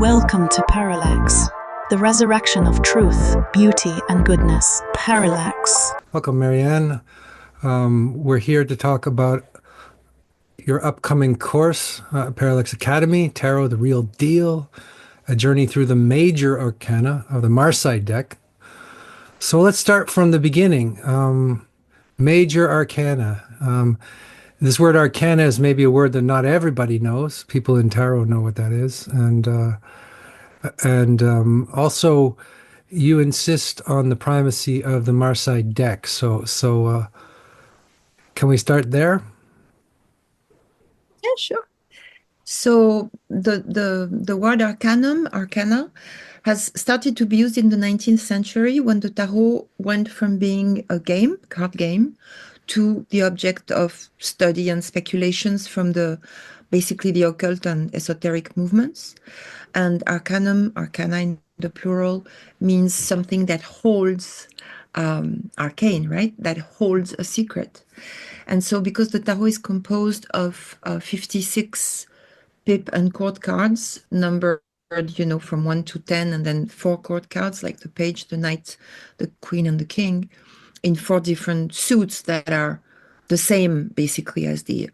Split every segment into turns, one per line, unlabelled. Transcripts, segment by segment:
Welcome to Parallax, the resurrection of truth, beauty, and goodness. Parallax.
Welcome, Marianne. We're here to talk about your upcoming course, Parallax Academy, Tarot, the Real Deal, a journey through the Major Arcana of the Marseille deck. So let's start from the beginning. Major Arcana. This word arcana is maybe a word that not everybody knows. People in tarot know what that is. And also, you insist on the primacy of the Marseille deck. So can we start there?
Yeah, sure. So the word arcana, has started to be used in the 19th century when the tarot went from being a card game, to the object of study and speculations from basically the occult and esoteric movements. And arcana in the plural, means something that holds arcane, right? That holds a secret. And so because the tarot is composed of 56 pip and court cards, numbered, from 1 to 10, and then 4 court cards like the page, the knight, the queen, and the king, in 4 different suits that are the same basically as the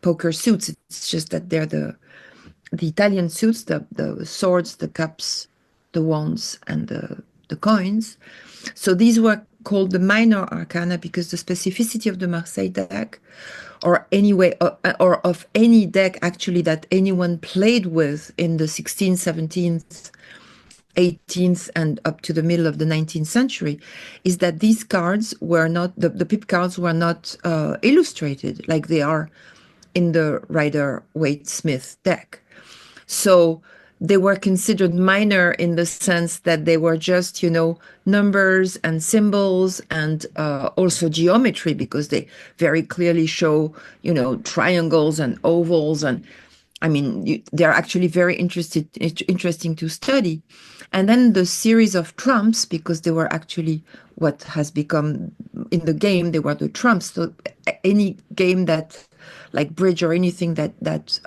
poker suits. It's just that they're the Italian suits, the swords, the cups, the wands, and the coins. So these were called the minor arcana because the specificity of the Marseille deck, or of any deck actually that anyone played with in the 16th, 17th, 18th, and up to the middle of the 19th century, is that these cards were not, the pip cards were not illustrated like they are in the Rider-Waite-Smith deck. So they were considered minor in the sense that they were just, numbers and symbols, and also geometry, because they very clearly show, triangles and ovals. And I mean, they're actually very interesting to study. And then the series of trumps, because they were actually what has become in the game, they were the trumps. So any game that, like bridge or anything that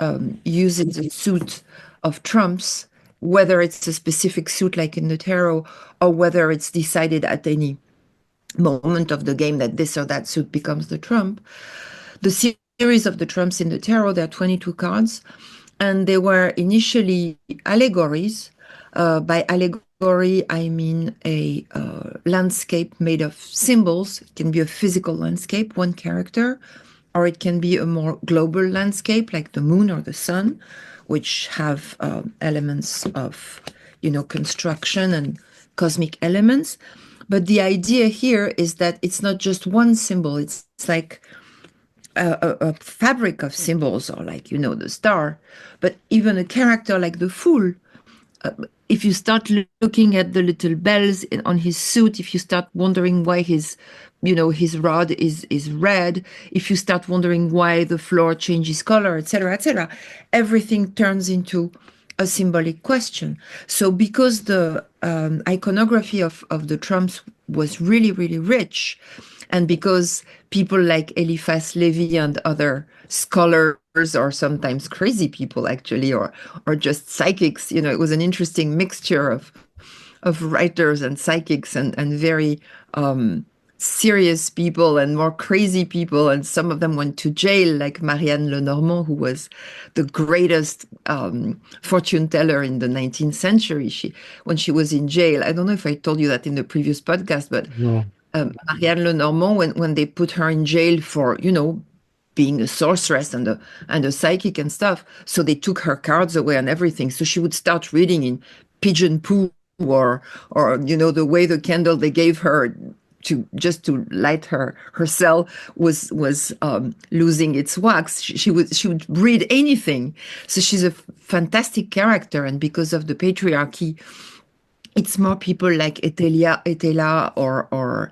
uses a suit of trumps, whether it's a specific suit like in the tarot, or whether it's decided at any moment of the game that this or that suit becomes the trump. The series of the trumps in the tarot, there are 22 cards, and they were initially allegories. By allegory, I mean a landscape made of symbols. It can be a physical landscape, one character, or it can be a more global landscape like the moon or the sun, which have elements of, construction and cosmic elements. But the idea here is that it's not just one symbol. It's like a fabric of symbols, or like, the star. But even a character like the fool, if you start looking at the little bells on his suit, if you start wondering why his rod is red, if you start wondering why the floor changes color, etc., everything turns into a symbolic question. So because the iconography of the trumps was really, really rich, and because people like Eliphas Levi and other scholars, or sometimes crazy people actually, or just psychics, it was an interesting mixture of writers and psychics and very serious people and more crazy people, and some of them went to jail, like Marianne Lenormand, who was the greatest fortune teller in the 19th century. When she was in jail, I don't know if I told you that in the previous podcast, but
No.
Marianne Lenormand, when they put her in jail for, being a sorceress and a psychic and stuff, so they took her cards away and everything. So she would start reading in pigeon poo, or the way the candle they gave her to light her cell was losing its wax. She would read anything. So she's a fantastic character, and because of the patriarchy, it's more people like Etela or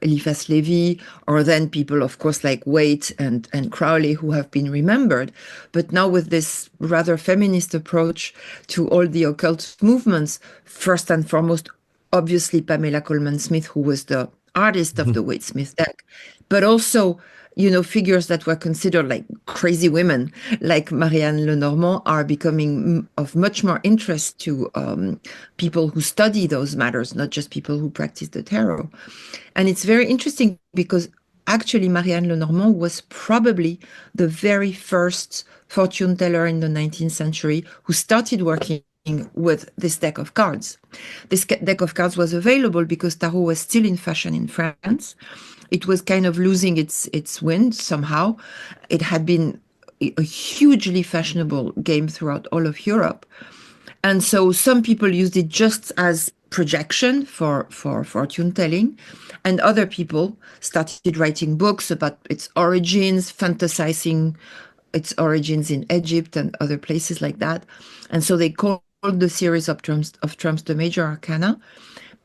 Eliphas Levi, or then people, of course, like Waite and Crowley, who have been remembered. But now with this rather feminist approach to all the occult movements, first and foremost, obviously Pamela Coleman Smith, who was the artist of the Waite-Smith deck, but also figures that were considered like crazy women, like Marianne Lenormand, are becoming of much more interest to people who study those matters, not just people who practice the tarot. And it's very interesting because actually Marianne Lenormand was probably the very first fortune teller in the 19th century who started working with this deck of cards. This deck of cards was available because tarot was still in fashion in France. It was kind of losing its wind somehow. It had been a hugely fashionable game throughout all of Europe. And so some people used it just as projection for fortune telling. And other people started writing books about its origins, fantasizing its origins in Egypt and other places like that. And so they called the series of trumps the Major Arcana,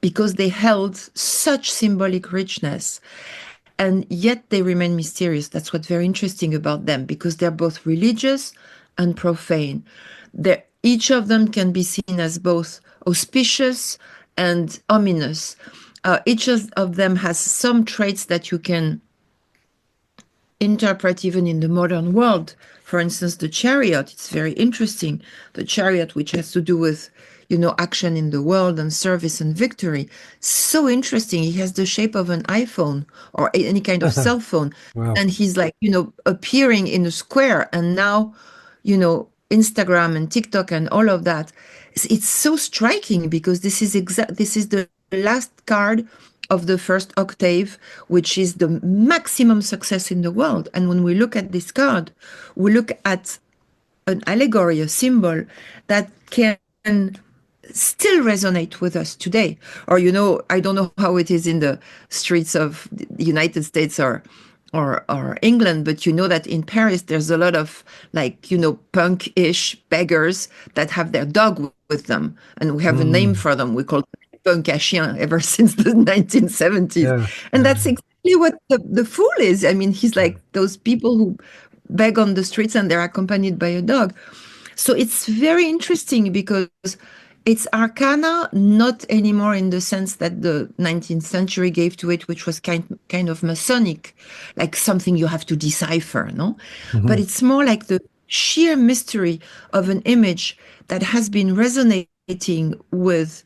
because they held such symbolic richness, and yet they remain mysterious. That's what's very interesting about them, because they're both religious and profane. Each of them can be seen as both auspicious and ominous. Each of them has some traits that you can interpret even in the modern world. For instance, the Chariot, it's very interesting. The Chariot, which has to do with, action in the world and service and victory. So interesting. He has the shape of an iPhone or any kind of cell phone.
Wow.
And he's like, appearing in a square. And now, Instagram and TikTok and all of that. It's so striking because this is the last card of the first octave, which is the maximum success in the world. And when we look at this card, we look at an allegory, a symbol that can still resonate with us today. Or, I don't know how it is in the streets of the United States or England, but that in Paris, there's a lot of punk-ish beggars that have their dog with them. And we have a name for them. We call them punk à chien ever since the 1970s.
Yeah.
And that's exactly what the fool is. I mean, he's like those people who beg on the streets and they're accompanied by a dog. So it's very interesting because it's arcana, not anymore in the sense that the 19th century gave to it, which was kind of Masonic, like something you have to decipher, no? Mm-hmm. But it's more like the sheer mystery of an image that has been resonating with,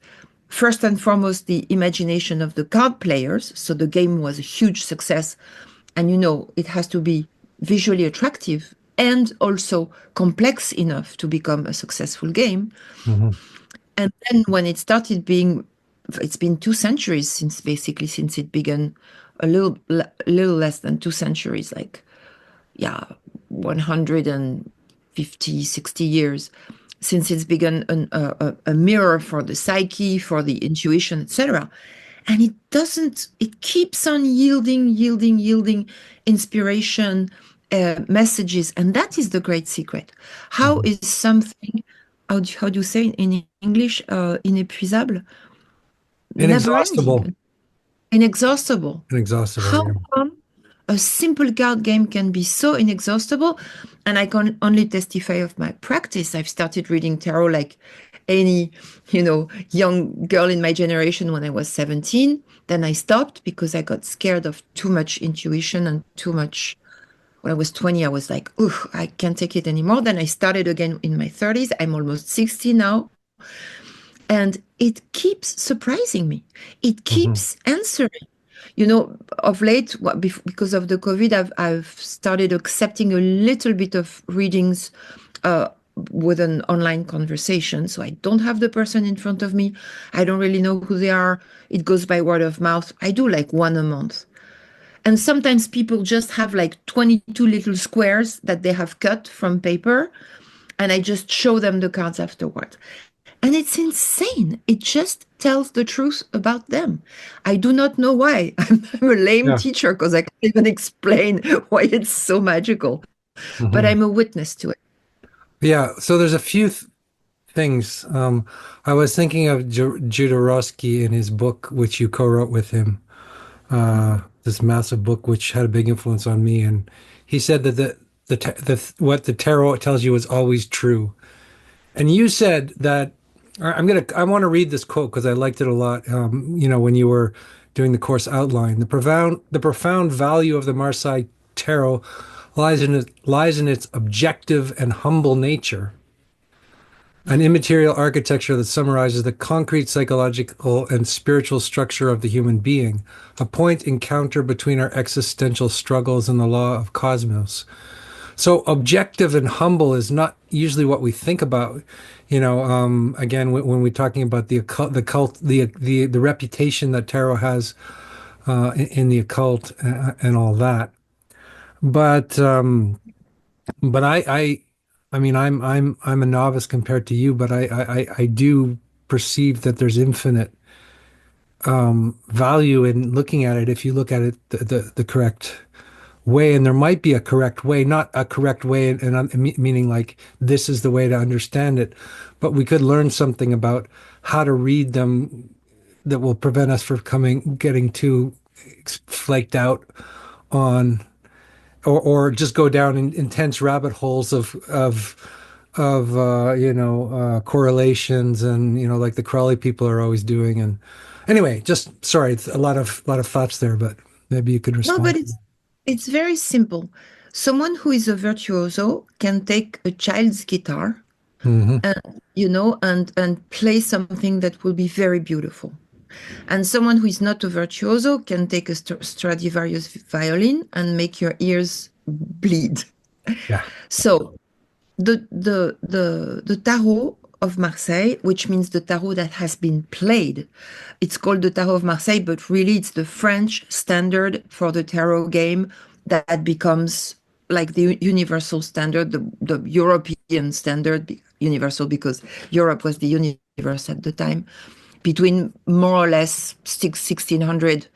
first and foremost, the imagination of the card players. So the game was a huge success. And, it has to be visually attractive and also complex enough to become a successful game. Mm-hmm. And then when it started it's been 2 centuries since it began, a little less than 2 centuries, 150, 60 years since it's begun a mirror for the psyche, for the intuition, etc. And it keeps on yielding inspiration, messages. And that is the great secret. How is something, how do you say in English, inépuisable?
Inexhaustible.
Inexhaustible. How
Yeah.
come a simple card game can be so inexhaustible? And I can only testify of my practice. I've started reading tarot like any, young girl in my generation when I was 17. Then I stopped because I got scared of too much intuition and too much. When I was 20, I was like, I can't take it anymore. Then I started again in my 30s. I'm almost 60 now. And it keeps surprising me. It keeps answering. Of late, because of the COVID, I've started accepting a little bit of readings with an online conversation. So I don't have the person in front of me. I don't really know who they are. It goes by word of mouth. I do like 1 a month. And sometimes people just have 22 little squares that they have cut from paper. And I just show them the cards afterward. And it's insane. It just tells the truth about them. I do not know why. I'm a lame teacher because I can't even explain why it's so magical. Mm-hmm. But I'm a witness to it.
Yeah. So there's a few things. I was thinking of Jodorowsky in his book, which you co-wrote with him, this massive book, which had a big influence on me. And he said that what the tarot tells you is always true. And you said that, I want to read this quote because I liked it a lot. When you were doing the course outline, the profound value of the Marseille tarot lies in its objective and humble nature, an immaterial architecture that summarizes the concrete psychological and spiritual structure of the human being, a point encounter between our existential struggles and the law of cosmos. So objective and humble is not usually what we think about. Again, when we're talking about the occult, the reputation that tarot has in the occult and all that. But I mean, I'm a novice compared to you, but I do perceive that there's infinite value in looking at it if you look at it the correct way. And there might be a correct way, not a correct way, and meaning like this is the way to understand it, but we could learn something about how to read them that will prevent us from getting too flaked out on, or just go down in intense rabbit holes of correlations and like the Crowley people are always doing. And anyway, just sorry, it's a lot of thoughts there, but maybe you could respond.
No, but it's very simple. Someone who is a virtuoso can take a child's guitar
Mm-hmm.
and play something that will be very beautiful. And someone who is not a virtuoso can take a Stradivarius violin and make your ears bleed.
Yeah.
So the tarot of Marseille, which means the tarot that has been played, it's called the Tarot of Marseille, but really it's the French standard for the tarot game that becomes like the universal standard, the European standard, universal because Europe was the universe at the time, between more or less 1600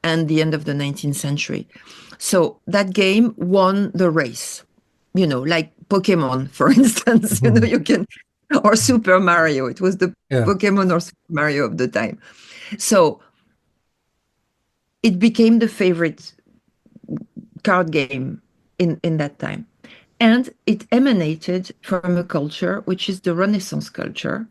and the end of the 19th century. So that game won the race, like Pokemon, for instance, you can, or Super Mario. It was the Pokemon or Super Mario of the time. So it became the favorite card game in that time. And it emanated from a culture, which is the Renaissance culture,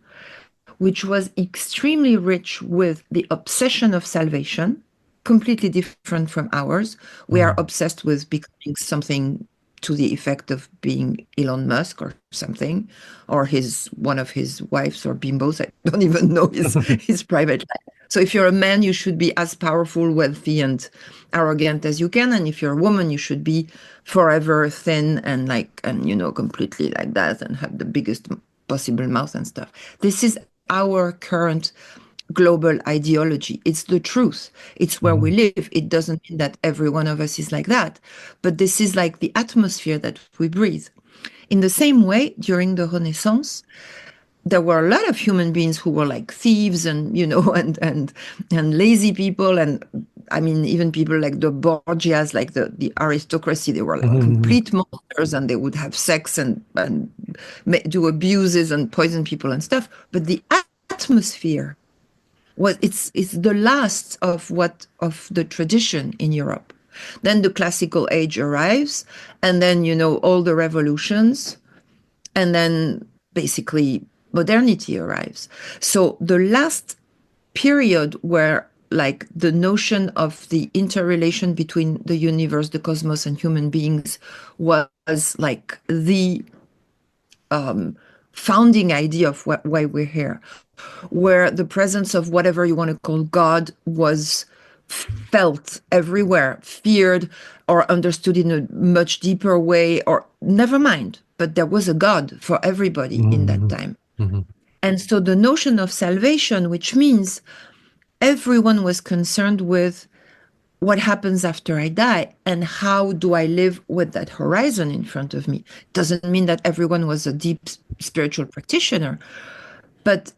which was extremely rich with the obsession of salvation, completely different from ours. We are obsessed with becoming something to the effect of being Elon Musk or something, or one of his wives or bimbos. I don't even know his private life. So if you're a man, you should be as powerful, wealthy, and arrogant as you can. And if you're a woman, you should be forever thin and completely like that and have the biggest possible mouth and stuff. This is our current global ideology. It's the truth. It's where we live. It doesn't mean that every one of us is like that, but this is like the atmosphere that we breathe. In the same way, during the Renaissance, there were a lot of human beings who were like thieves and and lazy people, and I mean even people like the Borgias, like the aristocracy. They were like complete monsters, and they would have sex and do abuses and poison people and stuff. But the atmosphere it's the last of the tradition in Europe. Then the classical age arrives, and then all the revolutions, and then basically modernity arrives. So the last period where like the notion of the interrelation between the universe, the cosmos, and human beings was like the founding idea of why we're here, where the presence of whatever you want to call God was felt everywhere, feared or understood in a much deeper way, or never mind, but there was a God for everybody in that time. And so the notion of salvation, which means everyone was concerned with what happens after I die and how do I live with that horizon in front of me. Doesn't mean that everyone was a deep spiritual practitioner, but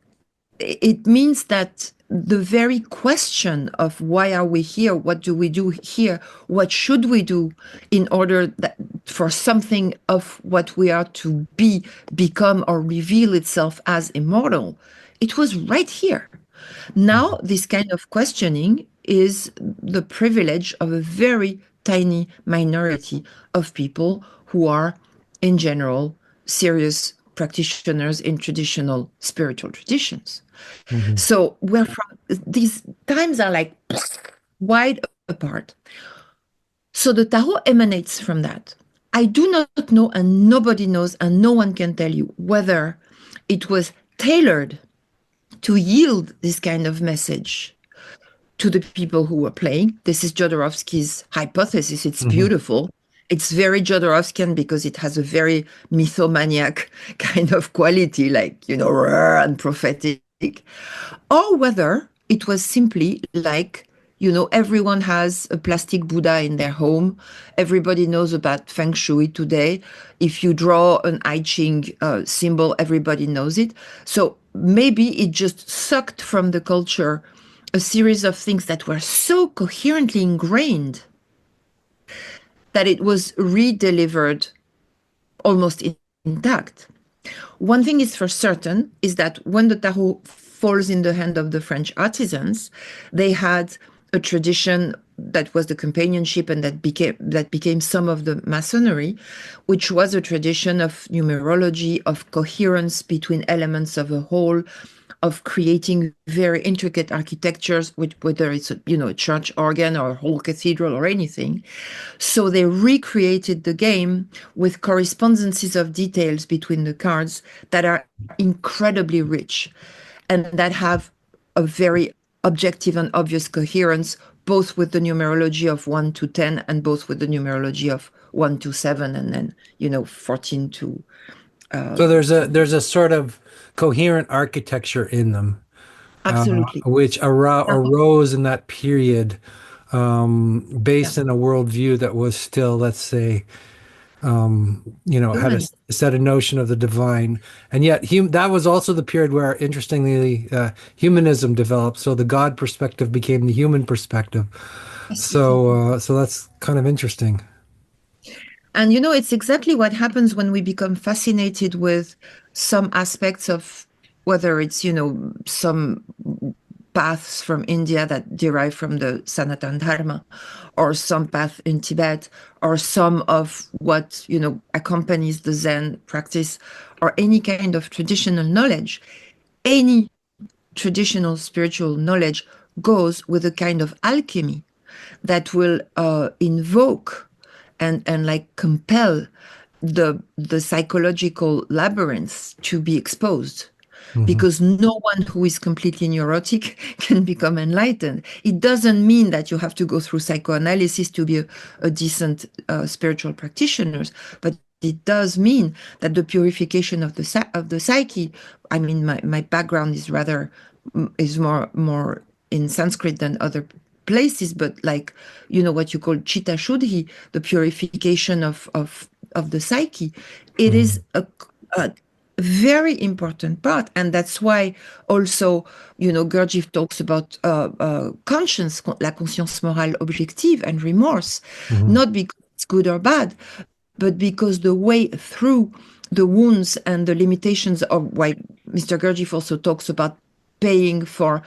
it means that the very question of why are we here, what do we do here, what should we do in order for something of what we are to become or reveal itself as immortal, it was right here. Now, this kind of questioning is the privilege of a very tiny minority of people who are, in general, serious practitioners in traditional spiritual traditions. So these times are like wide apart. So the tarot emanates from that. I do not know, and nobody knows, and no one can tell you whether it was tailored to yield this kind of message to the people who were playing. This is Jodorowsky's hypothesis. It's beautiful. It's very Jodorowskian because it has a very mythomaniac kind of quality, like, rare and prophetic. Or whether it was simply like, everyone has a plastic Buddha in their home. Everybody knows about Feng Shui today. If you draw an I Ching symbol, everybody knows it. So maybe it just sucked from the culture a series of things that were so coherently ingrained that it was redelivered almost intact. One thing is for certain is that when the tarot falls in the hand of the French artisans, they had a tradition that was the companionship and that became some of the masonry, which was a tradition of numerology, of coherence between elements of a whole, of creating very intricate architectures, whether it's a church organ or a whole cathedral or anything. So they recreated the game with correspondences of details between the cards that are incredibly rich and that have a very objective and obvious coherence, both with the numerology of 1 to 10 and both with the numerology of 1 to 7 and then 14 to
so there's a sort of coherent architecture in them,
absolutely,
which arose in that period, based in a worldview that was still, let's say, had set a notion of the divine, and yet that was also the period where, interestingly, humanism developed. So the God perspective became the human perspective. So that's kind of interesting.
And it's exactly what happens when we become fascinated with some aspects of whether it's some paths from India that derive from the Sanatana Dharma, or some path in Tibet, or some of what, accompanies the Zen practice, or any kind of traditional knowledge. Any traditional spiritual knowledge goes with a kind of alchemy that will invoke and like compel the psychological labyrinths to be exposed. Because no one who is completely neurotic can become enlightened. It doesn't mean that you have to go through psychoanalysis to be a decent spiritual practitioner, but it does mean that the purification of the psyche. I mean, my background is more in Sanskrit than other places, but like what you call chitta shuddhi, the purification of the psyche. It is a very important part, and that's why also Gurdjieff talks about conscience, la conscience morale objective, and remorse, not because it's good or bad, but because the way through the wounds and the limitations of why Mr. Gurdjieff also talks about paying for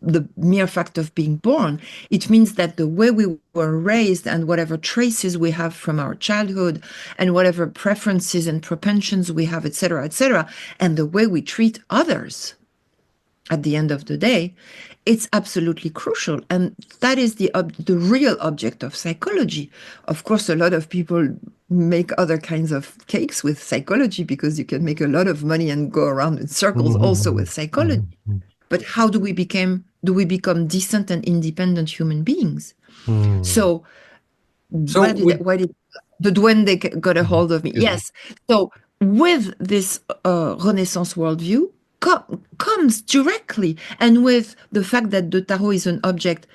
the mere fact of being born. It means that the way we were raised and whatever traces we have from our childhood and whatever preferences and propensions we have, etc., and the way we treat others at the end of the day, it's absolutely crucial. And that is the real object of psychology. Of course, a lot of people make other kinds of cakes with psychology because you can make a lot of money and go around in circles also with psychology. But how do we become decent and independent human beings? So why did the duende got a hold of me? Yes. So with this Renaissance worldview comes directly, and with the fact that the tarot is an object,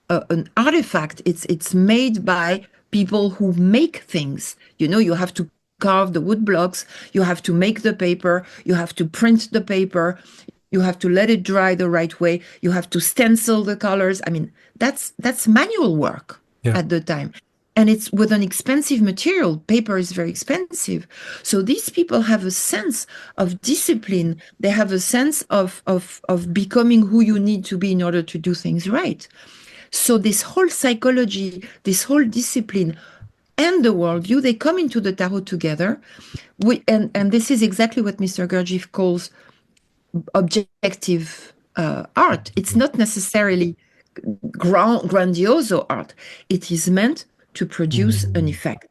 an artifact. It's made by people who make things. You have to carve the wood blocks, you have to make the paper, you have to print the paper, you have to let it dry the right way, you have to stencil the colors. I mean, that's manual work at the time. And it's with an expensive material. Paper is very expensive. So these people have a sense of discipline. They have a sense of becoming who you need to be in order to do things right. So this whole psychology, this whole discipline, and the worldview, they come into the tarot together. And this is exactly what Mr. Gurdjieff calls objective art. It's not necessarily grandioso art. It is meant to produce an effect.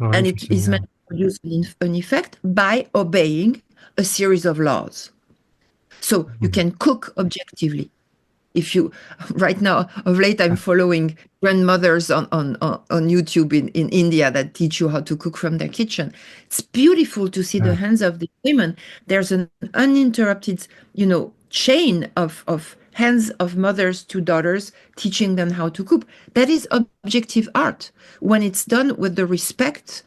Oh,
And it
interesting.
is meant to produce an effect by obeying a series of laws. So you can cook objectively. If you right now of late I'm following grandmothers on YouTube in India that teach you how to cook from their kitchen. It's beautiful to see the hands of the women. There's an uninterrupted, chain of hands of mothers to daughters teaching them how to cook. That is objective art when it's done with the respect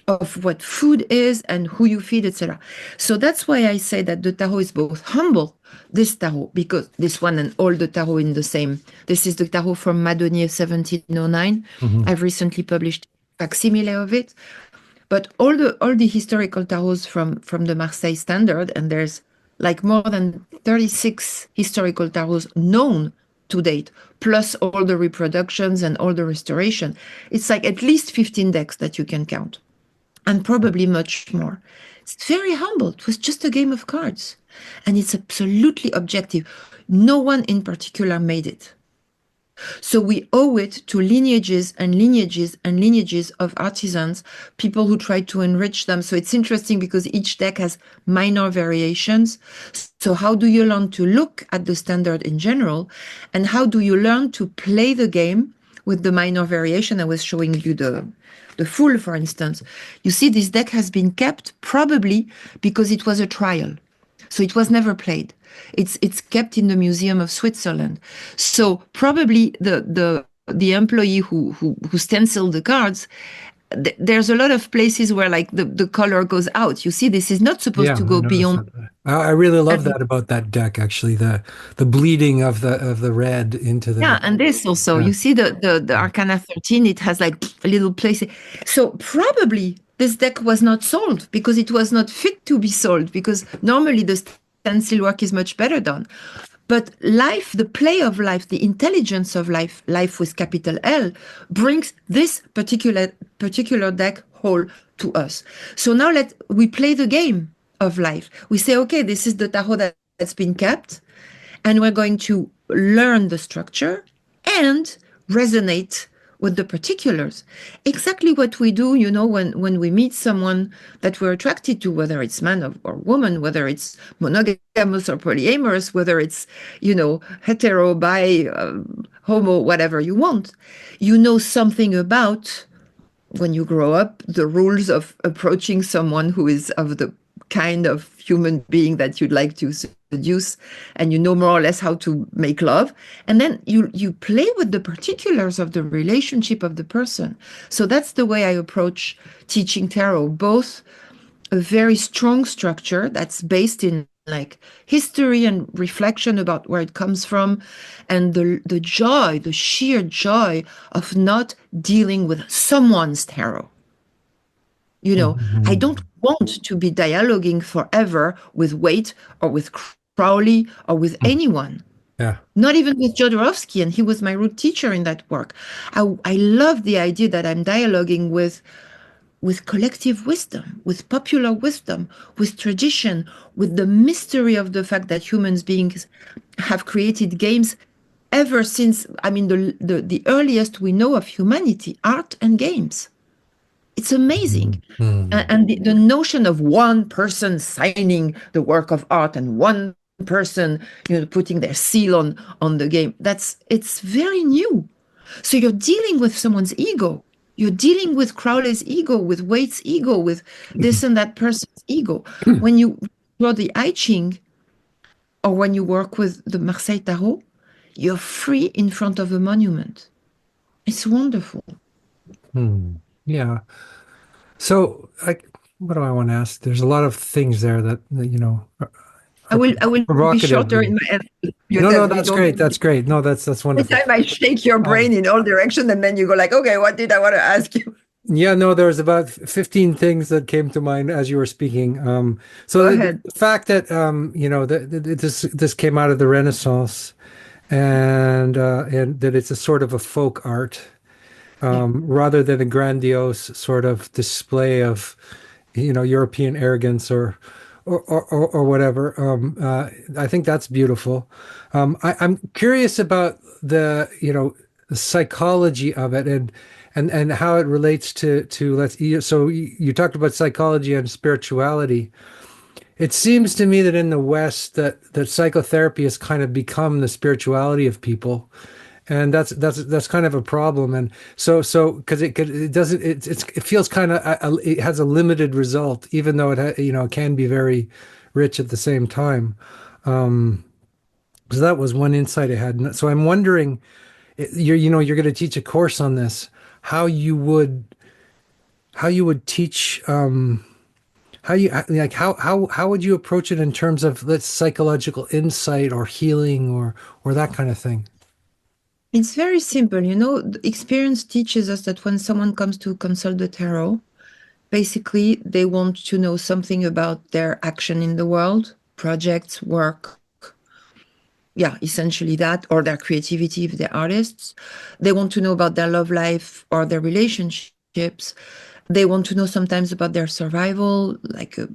of what food is and who you feed, etc. So that's why I say that the tarot is both humble, this tarot, because this one and all the tarot in the same. This is the tarot from Madonier 1709. I've recently published a facsimile of it. But all the historical tarots from the Marseille standard, and there's like more than 36 historical tarots known to date, plus all the reproductions and all the restoration. It's like at least 15 decks that you can count, and probably much more. It's very humble. It was just a game of cards. And it's absolutely objective. No one in particular made it. So we owe it to lineages and lineages and lineages of artisans, people who tried to enrich them. So it's interesting because each deck has minor variations. So how do you learn to look at the standard in general? And how do you learn to play the game with the minor variation? I was showing you the Fool, for instance. You see, this deck has been kept probably because it was a trial. So it was never played. It's kept in the Museum of Switzerland. So probably the employee who stenciled the cards, there's a lot of places where like the color goes out. You see, this is not supposed to go beyond.
I really love that about that deck, actually, the bleeding of the red into the.
Yeah, and this also, you see the Arcana 13, it has like a little place. So probably this deck was not sold because it was not fit to be sold, because normally the stencil work is much better done. But life, the play of life, the intelligence of life, life with capital L, brings this particular deck whole to us. So now we play the game of life. We say, okay, this is the tarot that's been kept, and we're going to learn the structure and resonate with the particulars. Exactly what we do, when we meet someone that we're attracted to, whether it's man or woman, whether it's monogamous or polyamorous, whether it's, hetero, bi, homo, whatever you want. You know something about, when you grow up, the rules of approaching someone who is of the kind of human being that you'd like to seduce, and you know more or less how to make love, and then you play with the particulars of the relationship of the person. So that's the way I approach teaching tarot, both a very strong structure that's based in like history and reflection about where it comes from, and the joy, the sheer joy of not dealing with someone's tarot. I don't want to be dialoguing forever with Waite or with Crowley or with anyone.
Yeah.
Not even with Jodorowsky, and he was my root teacher in that work. I love the idea that I'm dialoguing with collective wisdom, with popular wisdom, with tradition, with the mystery of the fact that human beings have created games ever since, the earliest we know of humanity, art and games. It's amazing. And the notion of one person signing the work of art and one person, putting their seal on the game, it's very new. So you're dealing with someone's ego. You're dealing with Crowley's ego, with Waite's ego, with this and that person's ego. When you draw the I Ching, or when you work with the Marseille Tarot, you're free in front of a monument. It's wonderful.
Yeah. So, what do I want to ask? There's a lot of things there that
I will be shorter in my answer.
No, that's great. That's great. No, that's wonderful.
Every time I shake your brain in all directions, and then you go like, okay, what did I want to ask you?
Yeah, no, there was about 15 things that came to mind as you were speaking. So the fact that this came out of the Renaissance, and that it's a sort of a folk art. Rather than a grandiose sort of display of, European arrogance or or whatever. I think that's beautiful. I'm curious about the psychology of it and how it relates to so you talked about psychology and spirituality. It seems to me that in the West that psychotherapy has kind of become the spirituality of people, and that's kind of a problem. And so because it doesn't it feels kind of it has a limited result, even though it can be very rich at the same time. So that was one insight I had. So I'm wondering, you're going to teach a course on this, how you would teach. How you like how would you approach it in terms of let's psychological insight or healing or that kind of thing?
It's very simple. The experience teaches us that when someone comes to consult the tarot, basically they want to know something about their action in the world, projects, work. Yeah, essentially that, or their creativity if they're artists. They want to know about their love life or their relationships. They want to know sometimes about their survival, like a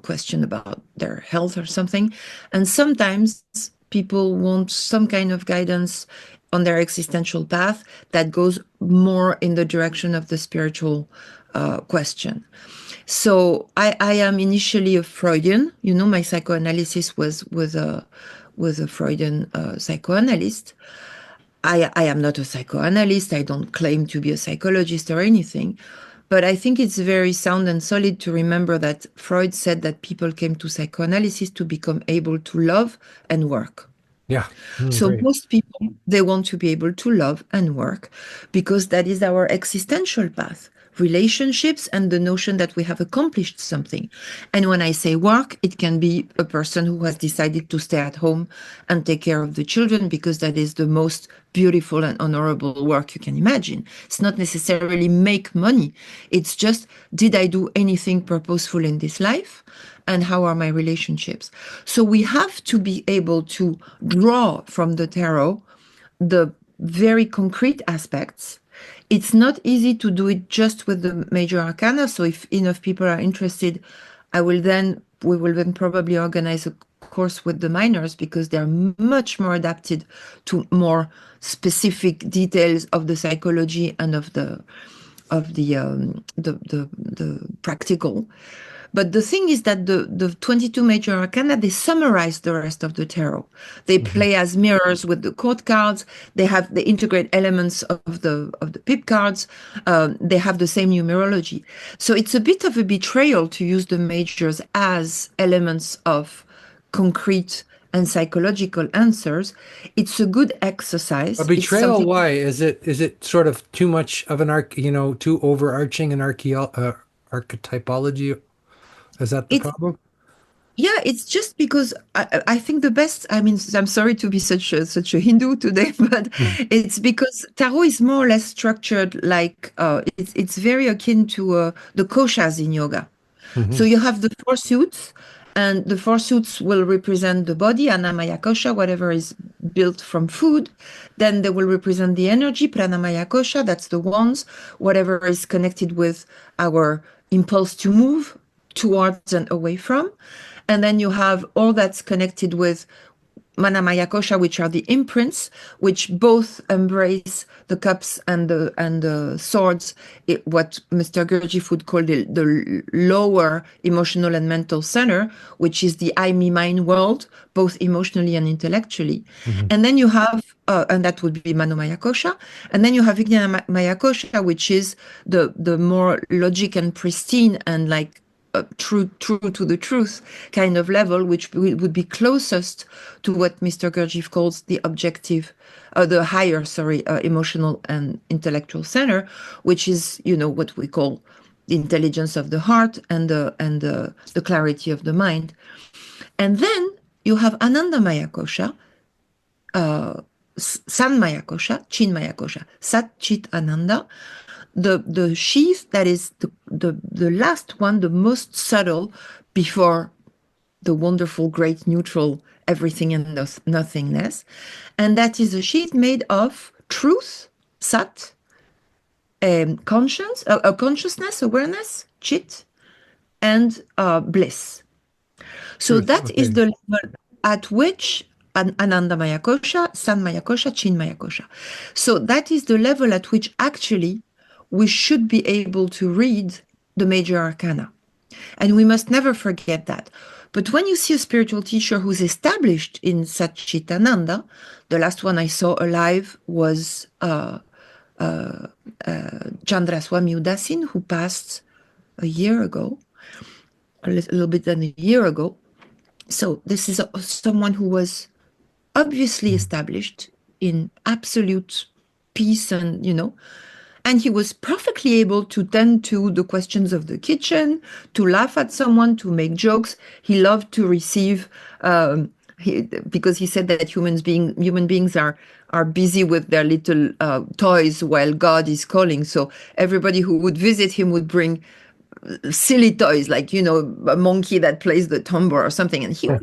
question about their health or something. And sometimes people want some kind of guidance on their existential path that goes more in the direction of the spiritual question. So I am initially a Freudian. My psychoanalysis was with a Freudian psychoanalyst. I am not a psychoanalyst. I don't claim to be a psychologist or anything. But I think it's very sound and solid to remember that Freud said that people came to psychoanalysis to become able to love and work.
Yeah.
So
Great.
most people, they want to be able to love and work because that is our existential path. Relationships and the notion that we have accomplished something. And when I say work, it can be a person who has decided to stay at home and take care of the children because that is the most beautiful and honorable work you can imagine. It's not necessarily make money. It's just, did I do anything purposeful in this life? And how are my relationships? So we have to be able to draw from the tarot the very concrete aspects. It's not easy to do it just with the major arcana. So if enough people are interested, we will then probably organize a course with the minors because they're much more adapted to more specific details of the psychology and of the practical. But the thing is that the 22 major arcana, they summarize the rest of the tarot. They play as mirrors with the court cards. They integrate elements of the pip cards. They have the same numerology. So it's a bit of a betrayal to use the majors as elements of concrete and psychological answers. It's a good exercise.
A betrayal, why? Is it sort of too much of an too overarching an archetypology? Is that the problem?
Yeah, it's just because I think the best, I'm sorry to be such a Hindu today, but it's because tarot is more or less structured like, it's very akin to the koshas in yoga. So you have the four suits, and the four suits will represent the body, Annamaya Kosha, whatever is built from food. Then they will represent the energy, Pranamaya Kosha, that's the wands, whatever is connected with our impulse to move towards and away from. And then you have all that's connected with Manamaya Kosha, which are the imprints, which both embrace the cups and the swords, what Mr. Gurdjieff would call the lower emotional and mental center, which is the I, me, mine world, both emotionally and intellectually. And then you have, and that would be Manomaya Kosha. And then you have Vijnanamaya Kosha, which is the more logic and pristine and like true to the truth kind of level, which would be closest to what Mr. Gurdjieff calls the objective, the higher, emotional and intellectual center, which is, what we call the intelligence of the heart and the clarity of the mind. And then you have Anandamaya Kosha, Sanmaya Kosha, Chinmaya Kosha, Sat, Chit, Ananda. The sheath that is the last one, the most subtle, before the wonderful, great, neutral, everything and nothingness. And that is a sheath made of truth, Sat, consciousness, awareness, Chit, and bliss. So
Truth,
that is
okay.
the level at which Ananda Maya Kosha, San Maya Kosha, Chin Maya Kosha. So that is the level at which actually we should be able to read the major arcana. And we must never forget that. But when you see a spiritual teacher who's established in Satchitananda, the last one I saw alive was Chandraswami Udasin, who passed a year ago, a little bit than a year ago. So this is someone who was obviously established in absolute peace and he was perfectly able to tend to the questions of the kitchen, to laugh at someone, to make jokes. He loved to receive, because he said that human beings are busy with their little toys while God is calling. So everybody who would visit him would bring silly toys, like, a monkey that plays the tambour or something. And he would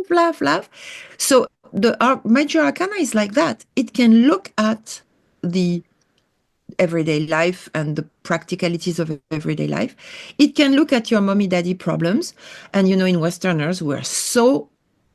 laugh. So our Major Arcana is like that. It can look at the everyday life and the practicalities of everyday life. It can look at your mommy daddy problems. And, in Westerners, we're so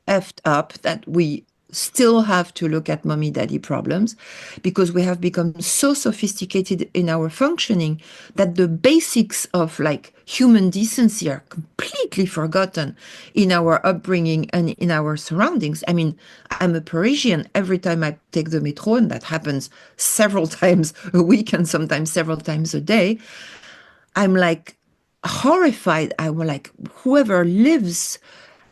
effed up that we still have to look at mommy daddy problems because we have become so sophisticated in our functioning that the basics of like human decency are completely forgotten in our upbringing and in our surroundings. I mean, I'm a Parisian. Every time I take the metro, and that happens several times a week and sometimes several times a day, I'm like horrified. I'm like, whoever lives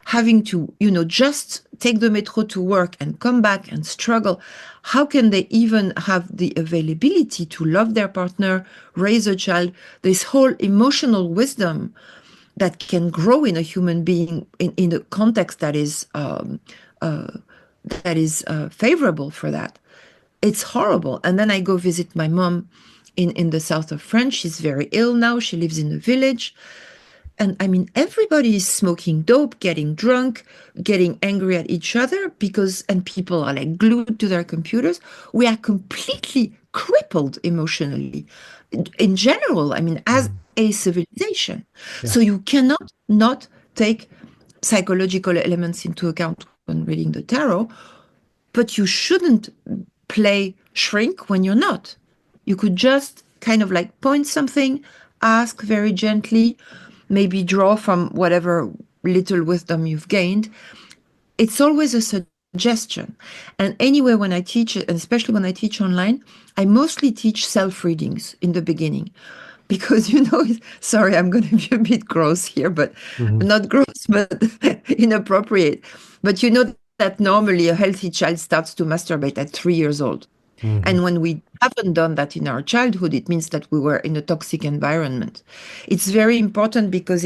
having to, just take the metro to work and come back and struggle. How can they even have the availability to love their partner, raise a child? This whole emotional wisdom that can grow in a human being in a context that is favorable for that. It's horrible. And then I go visit my mom in the south of France. She's very ill now. She lives in a village. And I mean, everybody is smoking dope, getting drunk, getting angry at each other and people are like glued to their computers. We are completely crippled emotionally in general. I mean, as a civilization.
Yeah.
So you cannot not take psychological elements into account when reading the tarot, but you shouldn't play shrink when you're not. You could just kind of like point something, ask very gently, maybe draw from whatever little wisdom you've gained. It's always a suggestion. And anyway, when I teach, and especially when I teach online, I mostly teach self-readings in the beginning. Because, sorry, I'm going to be a bit gross here, but not gross, but inappropriate. But that normally a healthy child starts to masturbate at 3 years old. And when we haven't done that in our childhood, it means that we were in a toxic environment. It's very important because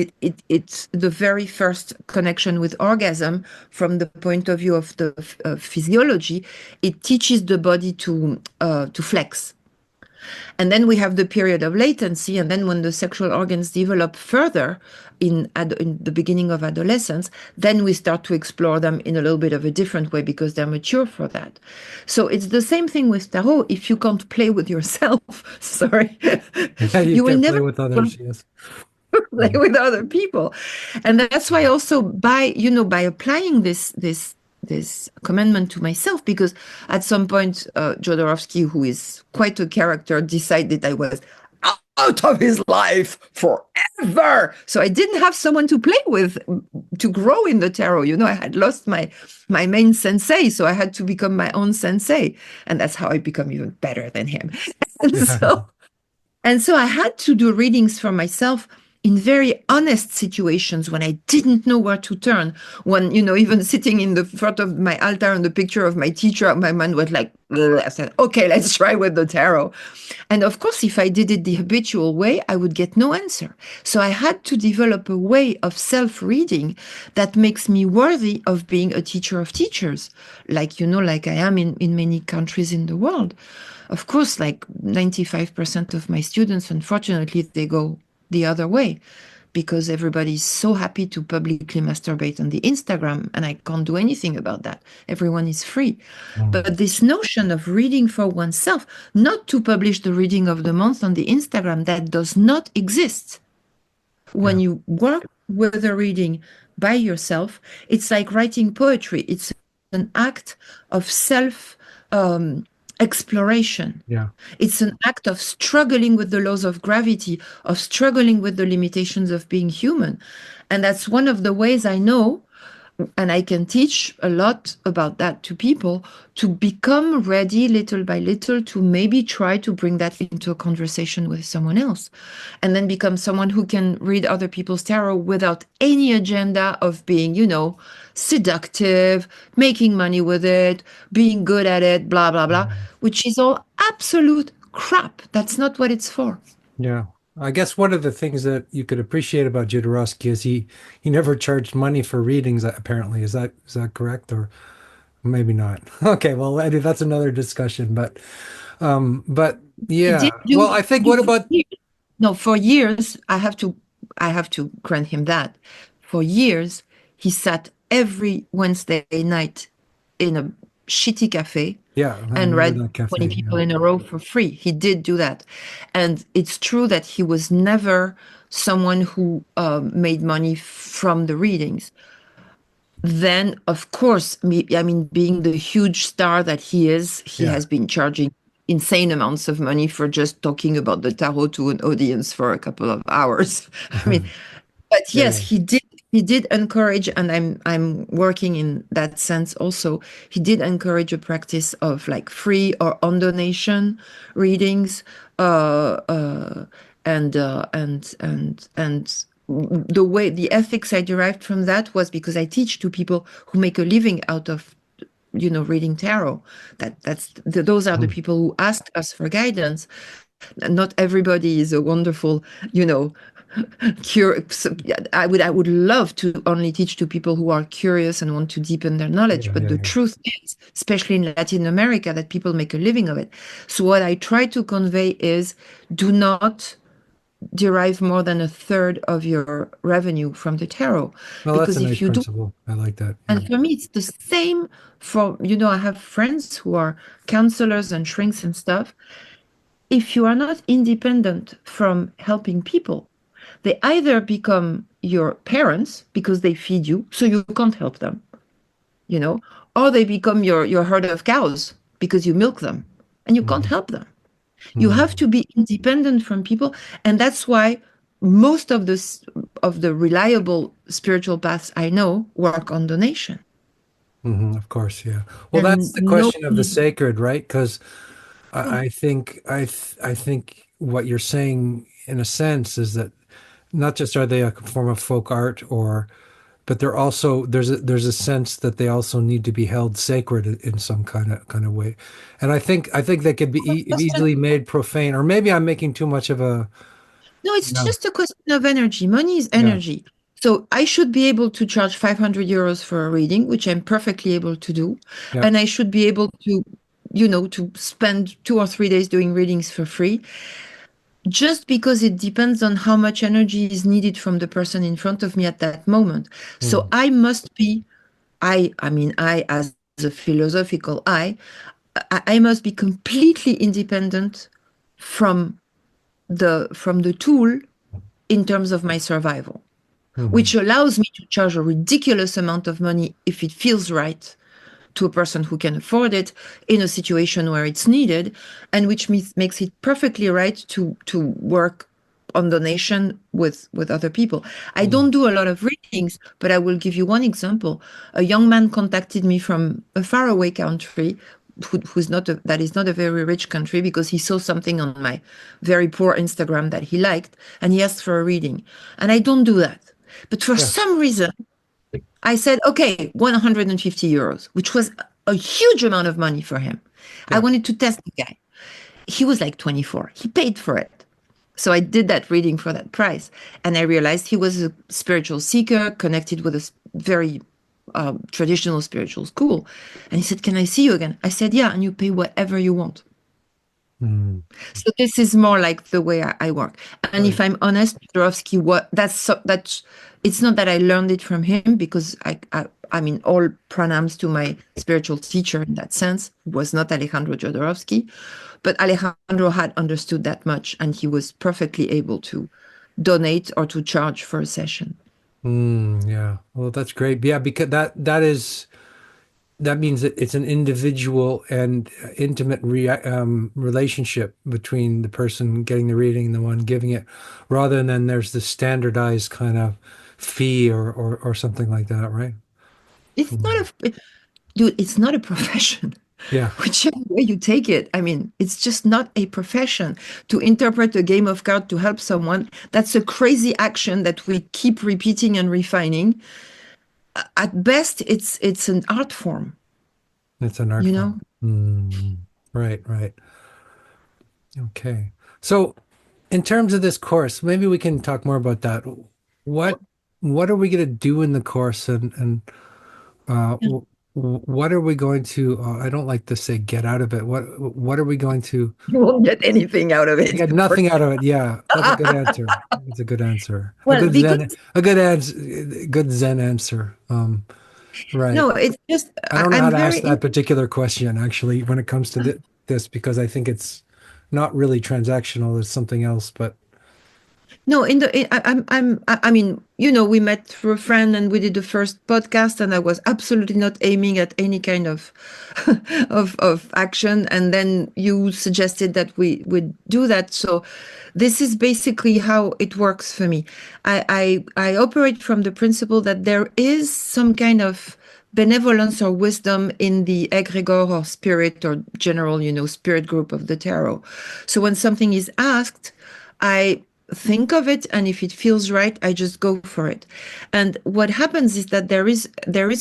it's the very first connection with orgasm from the point of view of the physiology. It teaches the body to flex. And then we have the period of latency. And then when the sexual organs develop further in the beginning of adolescence, then we start to explore them in a little bit of a different way because they're mature for that. So it's the same thing with tarot. If you can't play with yourself, sorry,
you
will
can't
never
play with others. Yes.
play with other people. And that's why also by applying this commandment to myself, because at some point Jodorowsky, who is quite a character, decided I was out of his life forever. So I didn't have someone to play with to grow in the tarot. I had lost my main sensei, so I had to become my own sensei. And that's how I become even better than him. And so I had to do readings for myself in very honest situations when I didn't know where to turn. When, even sitting in the front of my altar and the picture of my teacher, my mind was like, I said, okay, let's try with the tarot. And of course, if I did it the habitual way, I would get no answer. So I had to develop a way of self-reading that makes me worthy of being a teacher of teachers, like I am in many countries in the world. Of course, like 95% of my students, unfortunately, they go the other way because everybody's so happy to publicly masturbate on the Instagram, and I can't do anything about that. Everyone is free. But this notion of reading for oneself, not to publish the reading of the month on the Instagram, that does not exist. When you work with a reading by yourself, it's like writing poetry. It's an act of self exploration.
Yeah.
It's an act of struggling with the laws of gravity, of struggling with the limitations of being human. And that's one of the ways I know, and I can teach a lot about that to people, to become ready little by little to maybe try to bring that into a conversation with someone else, and then become someone who can read other people's tarot without any agenda of being, seductive, making money with it, being good at it, blah, blah, blah, which is all absolute crap. That's not what it's for.
Yeah. I guess one of the things that you could appreciate about Jodorowsky is he never charged money for readings, apparently. Is that correct? Or maybe not. Okay, well, Eddie, that's another discussion. But
He
yeah.
did do
Well, I think what about
No, for years, I have to grant him that. For years, he sat every Wednesday night in a shitty cafe
yeah, I
and
remember
read
that
20
cafe.
people
Yeah.
in a row for free. He did do that. And it's true that he was never someone who made money from the readings. Then, of course, being the huge star that he is, he
Yeah.
has been charging insane amounts of money for just talking about the tarot to an audience for a couple of hours. I mean, but
Yeah,
yes,
yeah.
he did encourage, and I'm working in that sense also. He did encourage a practice of like free or on donation readings, uh, uh, and the ethics I derived from that was because I teach to people who make a living out of reading tarot. Those are the
Mm.
people who ask us for guidance. Not everybody is a wonderful, you know, curious. I would love to only teach to people who are curious and want to deepen their knowledge.
Yeah,
But
yeah,
the
yeah.
truth is, especially in Latin America, that people make a living of it. So what I try to convey is, do not derive more than a third of your revenue from the tarot.
Well, that's
Because
a nice
if you do,
principle. I like that. Yeah.
and for me, it's the same for, I have friends who are counselors and shrinks and stuff. If you are not independent from helping people, they either become your parents because they feed you, so you can't help them, you know, or they become your herd of cows because you milk them and you can't
Mhm.
help them. You have
Mhm.
to be independent from people, and that's why most of the reliable spiritual paths I know work on donation.
Of course, yeah. Well, that's
And
the
no,
question of the sacred, right? Because I think what you're saying, in a sense, is that not just are they a form of folk art, but they're also there's a sense that they also need to be held sacred in some kind of way, and I think they could be easily made profane, or maybe I'm making too much of a
no, it's
yeah
just a question of energy. Money is
yeah
energy. So I should be able to charge 500 euros for a reading, which I'm perfectly able to do.
yeah
And I should be able to spend 2 or 3 days doing readings for free, just because it depends on how much energy is needed from the person in front of me at that moment. So
mm,
I must be, I, as a philosophical I must be completely independent from the tool in terms of my survival,
mhm,
which allows me to charge a ridiculous amount of money if it feels right to a person who can afford it in a situation where it's needed, and which makes it perfectly right to work on donation with other people. I
mm,
don't do a lot of readings, but I will give you one example. A young man contacted me from a faraway country, that is not a very rich country, because he saw something on my very poor Instagram that he liked, and he asked for a reading. And I don't do that. But for
yeah
some reason, I said, okay, 150 euros, which was a huge amount of money for him. I
yeah
wanted to test the guy. He was like 24. He paid for it. So I did that reading for that price. And I realized he was a spiritual seeker connected with a very traditional spiritual school. And he said, can I see you again? I said, yeah, and you pay whatever you want.
mm,
So this is more like the way I work. And if
right
I'm honest, Jodorowsky, that's it's not that I learned it from him, because I mean, all pranams to my spiritual teacher in that sense, who was not Alejandro Jodorowsky, but Alejandro had understood that much, and he was perfectly able to donate or to charge for a session.
Yeah. Well, that's great. Yeah, because that means that it's an individual and intimate relationship between the person getting the reading and the one giving it, rather than there's the standardized kind of fee or something like that, right?
It's not a, dude, it's not a profession.
Yeah.
Whichever way you take it, I mean, it's just not a profession. To interpret a game of cards to help someone, that's a crazy action that we keep repeating and refining. At best, it's an art form,
It's an art
you
form.
know?
Right, right. Okay. So, in terms of this course, maybe we can talk more about that. What what are we going to do in the course, and
Yeah.
what are we going to? I don't like to say get out of it. What are we going to
You won't get anything out of it.
get nothing out of it? Yeah, that's a good answer. That's a good answer.
Well, because
A good answer, good Zen answer. Right.
no, it's just
I don't know how
I'm
to ask
very
that particular question actually when it comes to this because I think it's not really transactional. It's something else, but
no, I mean, we met through a friend and we did the first podcast, and I was absolutely not aiming at any kind of of action. And then you suggested that we would do that. So this is basically how it works for me. I operate from the principle that there is some kind of benevolence or wisdom in the egregore or spirit or general, spirit group of the tarot. So when something is asked, I think of it, and if it feels right, I just go for it. And what happens is that there is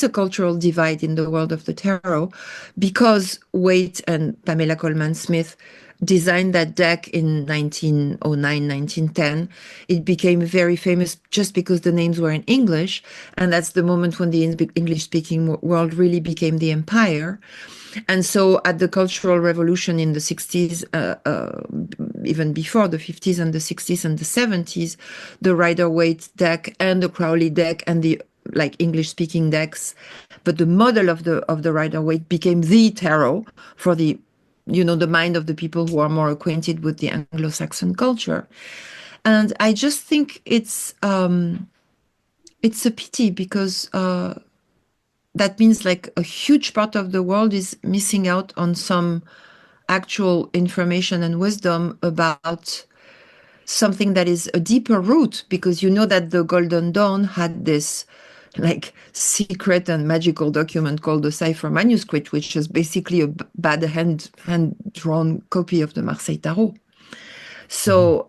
a cultural divide in the world of the tarot, because Waite and Pamela Coleman Smith designed that deck in 1909, 1910. It became very famous just because the names were in English, and that's the moment when the English speaking world really became the empire. And so at the Cultural Revolution in the 60s, even before the 50s and the 60s and the 70s, the Rider-Waite deck and the Crowley deck and the English speaking decks, but the model of the Rider-Waite became the tarot for the mind of the people who are more acquainted with the Anglo-Saxon culture. And I just think it's a pity, because that means a huge part of the world is missing out on some actual information and wisdom about something that is a deeper root, because that the Golden Dawn had this secret and magical document called the cipher manuscript, which is basically a bad hand drawn copy of the Marseille Tarot. So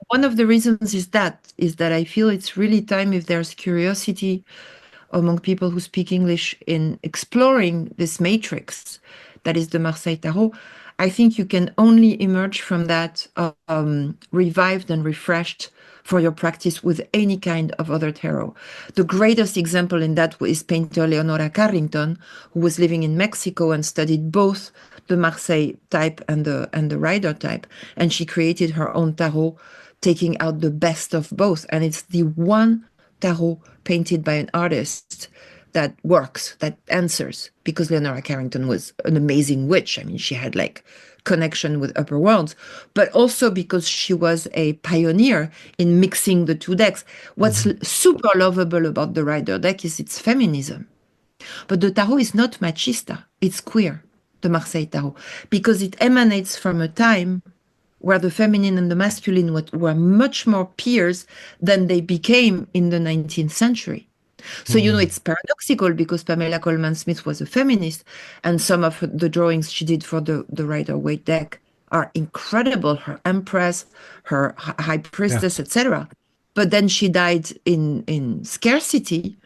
one of the reasons is that I feel it's really time, if there's curiosity among people who speak English, in exploring this matrix that is the Marseille Tarot. I think you can only emerge from that revived and refreshed for your practice with any kind of other tarot. The greatest example in that is painter Leonora Carrington, who was living in Mexico and studied both the Marseille type and the Rider type, and she created her own tarot, taking out the best of both. And it's the one tarot painted by an artist that works, that answers, because Leonora Carrington was an amazing witch. I mean, she had connection with upper worlds, but also because she was a pioneer in mixing the two decks. What's super lovable about the Rider deck is its feminism. But the tarot is not machista, it's queer, the Marseille Tarot, because it emanates from a time where the feminine and the masculine were much more peers than they became in the 19th century. So, it's paradoxical, because Pamela Coleman Smith was a feminist, and some of the drawings she did for the Rider-Waite deck are incredible. Her Empress, her High Priestess, etc. But then she died in scarcity,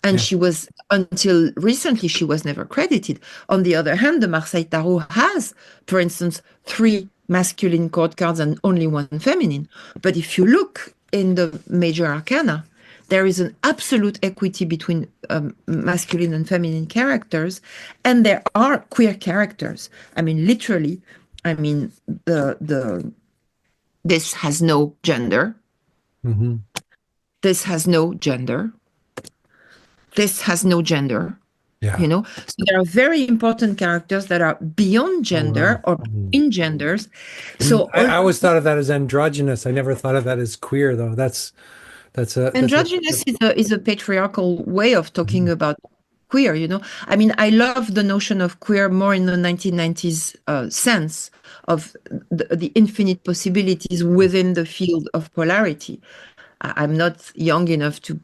and she was, until recently, she was never credited. On the other hand, the Marseille Tarot has, for instance, 3 masculine court cards and only 1 feminine. But if you look in the Major Arcana, there is an absolute equity between masculine and feminine characters, and there are queer characters. I mean, literally, this has no gender. This has no gender. This has no gender.
yeah.
So there are very important characters that are beyond gender or in genders. So
I always thought of that as androgynous. I never thought of that as queer, though. That's
Androgynous is a patriarchal way of talking about queer, I mean, I love the notion of queer more in the 1990s sense of the infinite possibilities within the field of polarity. I'm not young enough to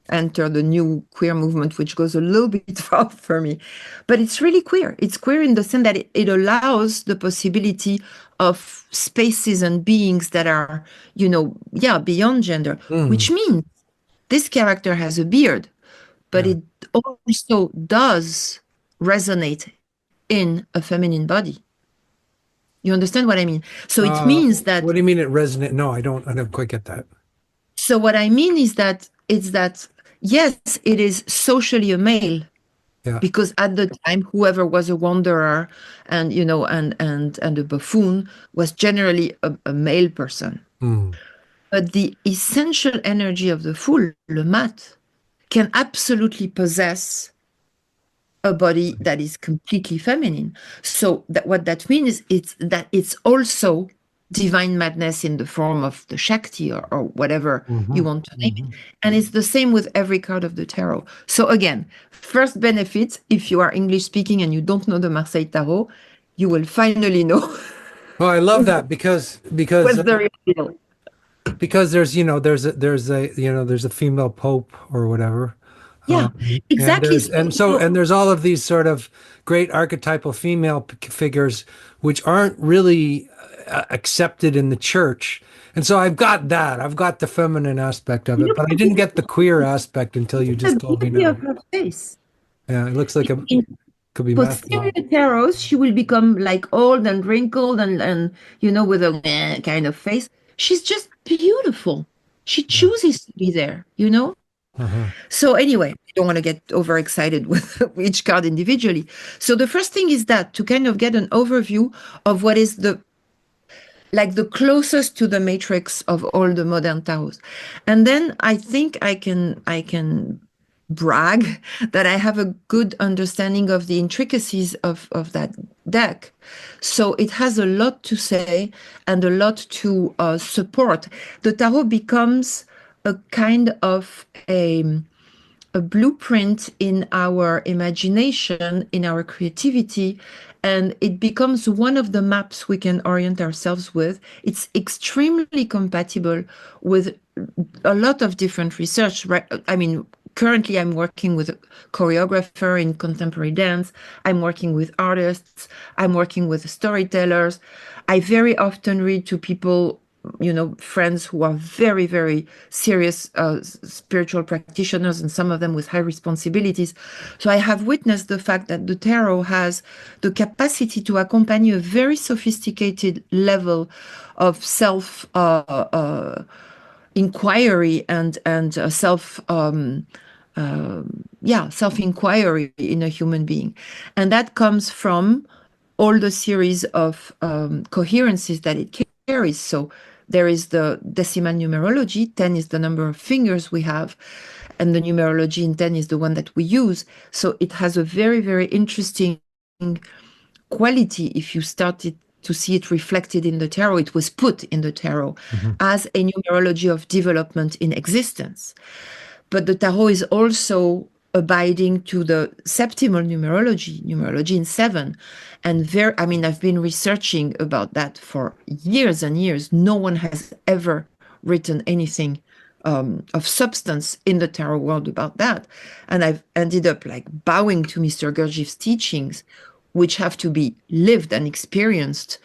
enter the new queer movement, which goes a little bit far for me. But it's really queer. It's queer in the sense that it allows the possibility of spaces and beings that are, beyond gender, which means this character has a beard, but it also does resonate in a feminine body. You understand what I mean? So it means that...
What do you mean it resonates? No, I don't quite get that.
So what I mean is that yes, it is socially a male, because at the time, whoever was a wanderer and a buffoon was generally a male person. But the essential energy of the fool, le mat, can absolutely possess a body that is completely feminine. So what that means is that it's also divine madness in the form of the Shakti or whatever you want to name it. And it's the same with every card of the tarot. So again, first benefit, if you are English speaking and you don't know the Marseille Tarot, you will finally know.
Well, I love that because
what's the real deal.
Because there's a female pope or whatever.
Yeah, exactly.
And there's all of these sort of great archetypal female figures which aren't really accepted in the church. And so I've got the feminine aspect of it, but I didn't get the queer aspect until you just told me now.
Of her face.
Yeah, it looks like it could be
posterior tarots, she will become like old and wrinkled and with a kind of face. She's just beautiful. She chooses to be there, So anyway, I don't want to get overexcited with each card individually. So the first thing is that to kind of get an overview of what is the closest to the matrix of all the modern tarots. And then I think I can brag that I have a good understanding of the intricacies of that deck. So it has a lot to say and a lot to support. The tarot becomes a kind of a blueprint in our imagination, in our creativity, and it becomes one of the maps we can orient ourselves with. It's extremely compatible with a lot of different research, right? I mean, currently I'm working with a choreographer in contemporary dance. I'm working with artists. I'm working with storytellers. I very often read to people, friends who are very, very serious spiritual practitioners, and some of them with high responsibilities. So I have witnessed the fact that the tarot has the capacity to accompany a very sophisticated level of self inquiry and self-inquiry in a human being. And that comes from all the series of coherences that it carries. So there is the decimal numerology. 10 is the number of fingers we have, and the numerology in 10 is the one that we use. So it has a very, very interesting quality. If you started to see it reflected in the tarot, it was put in the tarot as a numerology of development in existence. But the tarot is also abiding to the septimal numerology in 7. And I've been researching about that for years and years. No one has ever written anything of substance in the tarot world about that. And I've ended up bowing to Mr. Gurdjieff's teachings, which have to be lived and experienced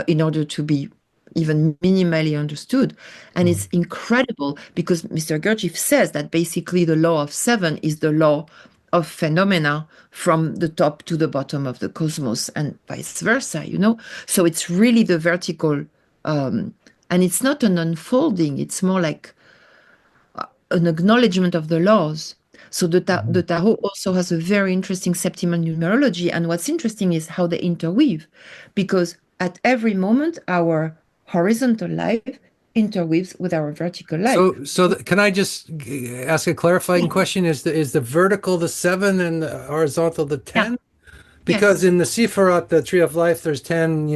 in order to be even minimally understood. And it's incredible because Mr. Gurdjieff says that basically the law of 7 is the law of phenomena from the top to the bottom of the cosmos and vice versa, So it's really the vertical, and it's not an unfolding, it's more like an acknowledgement of the laws. So the tarot also has a very interesting septimal numerology. And what's interesting is how they interweave, because at every moment, our horizontal life interweaves with our vertical life.
Can I just ask a clarifying question? Is the vertical the 7 and the horizontal the 10?
Yeah.
Because in the Sephirot, the Tree of Life, there's 10,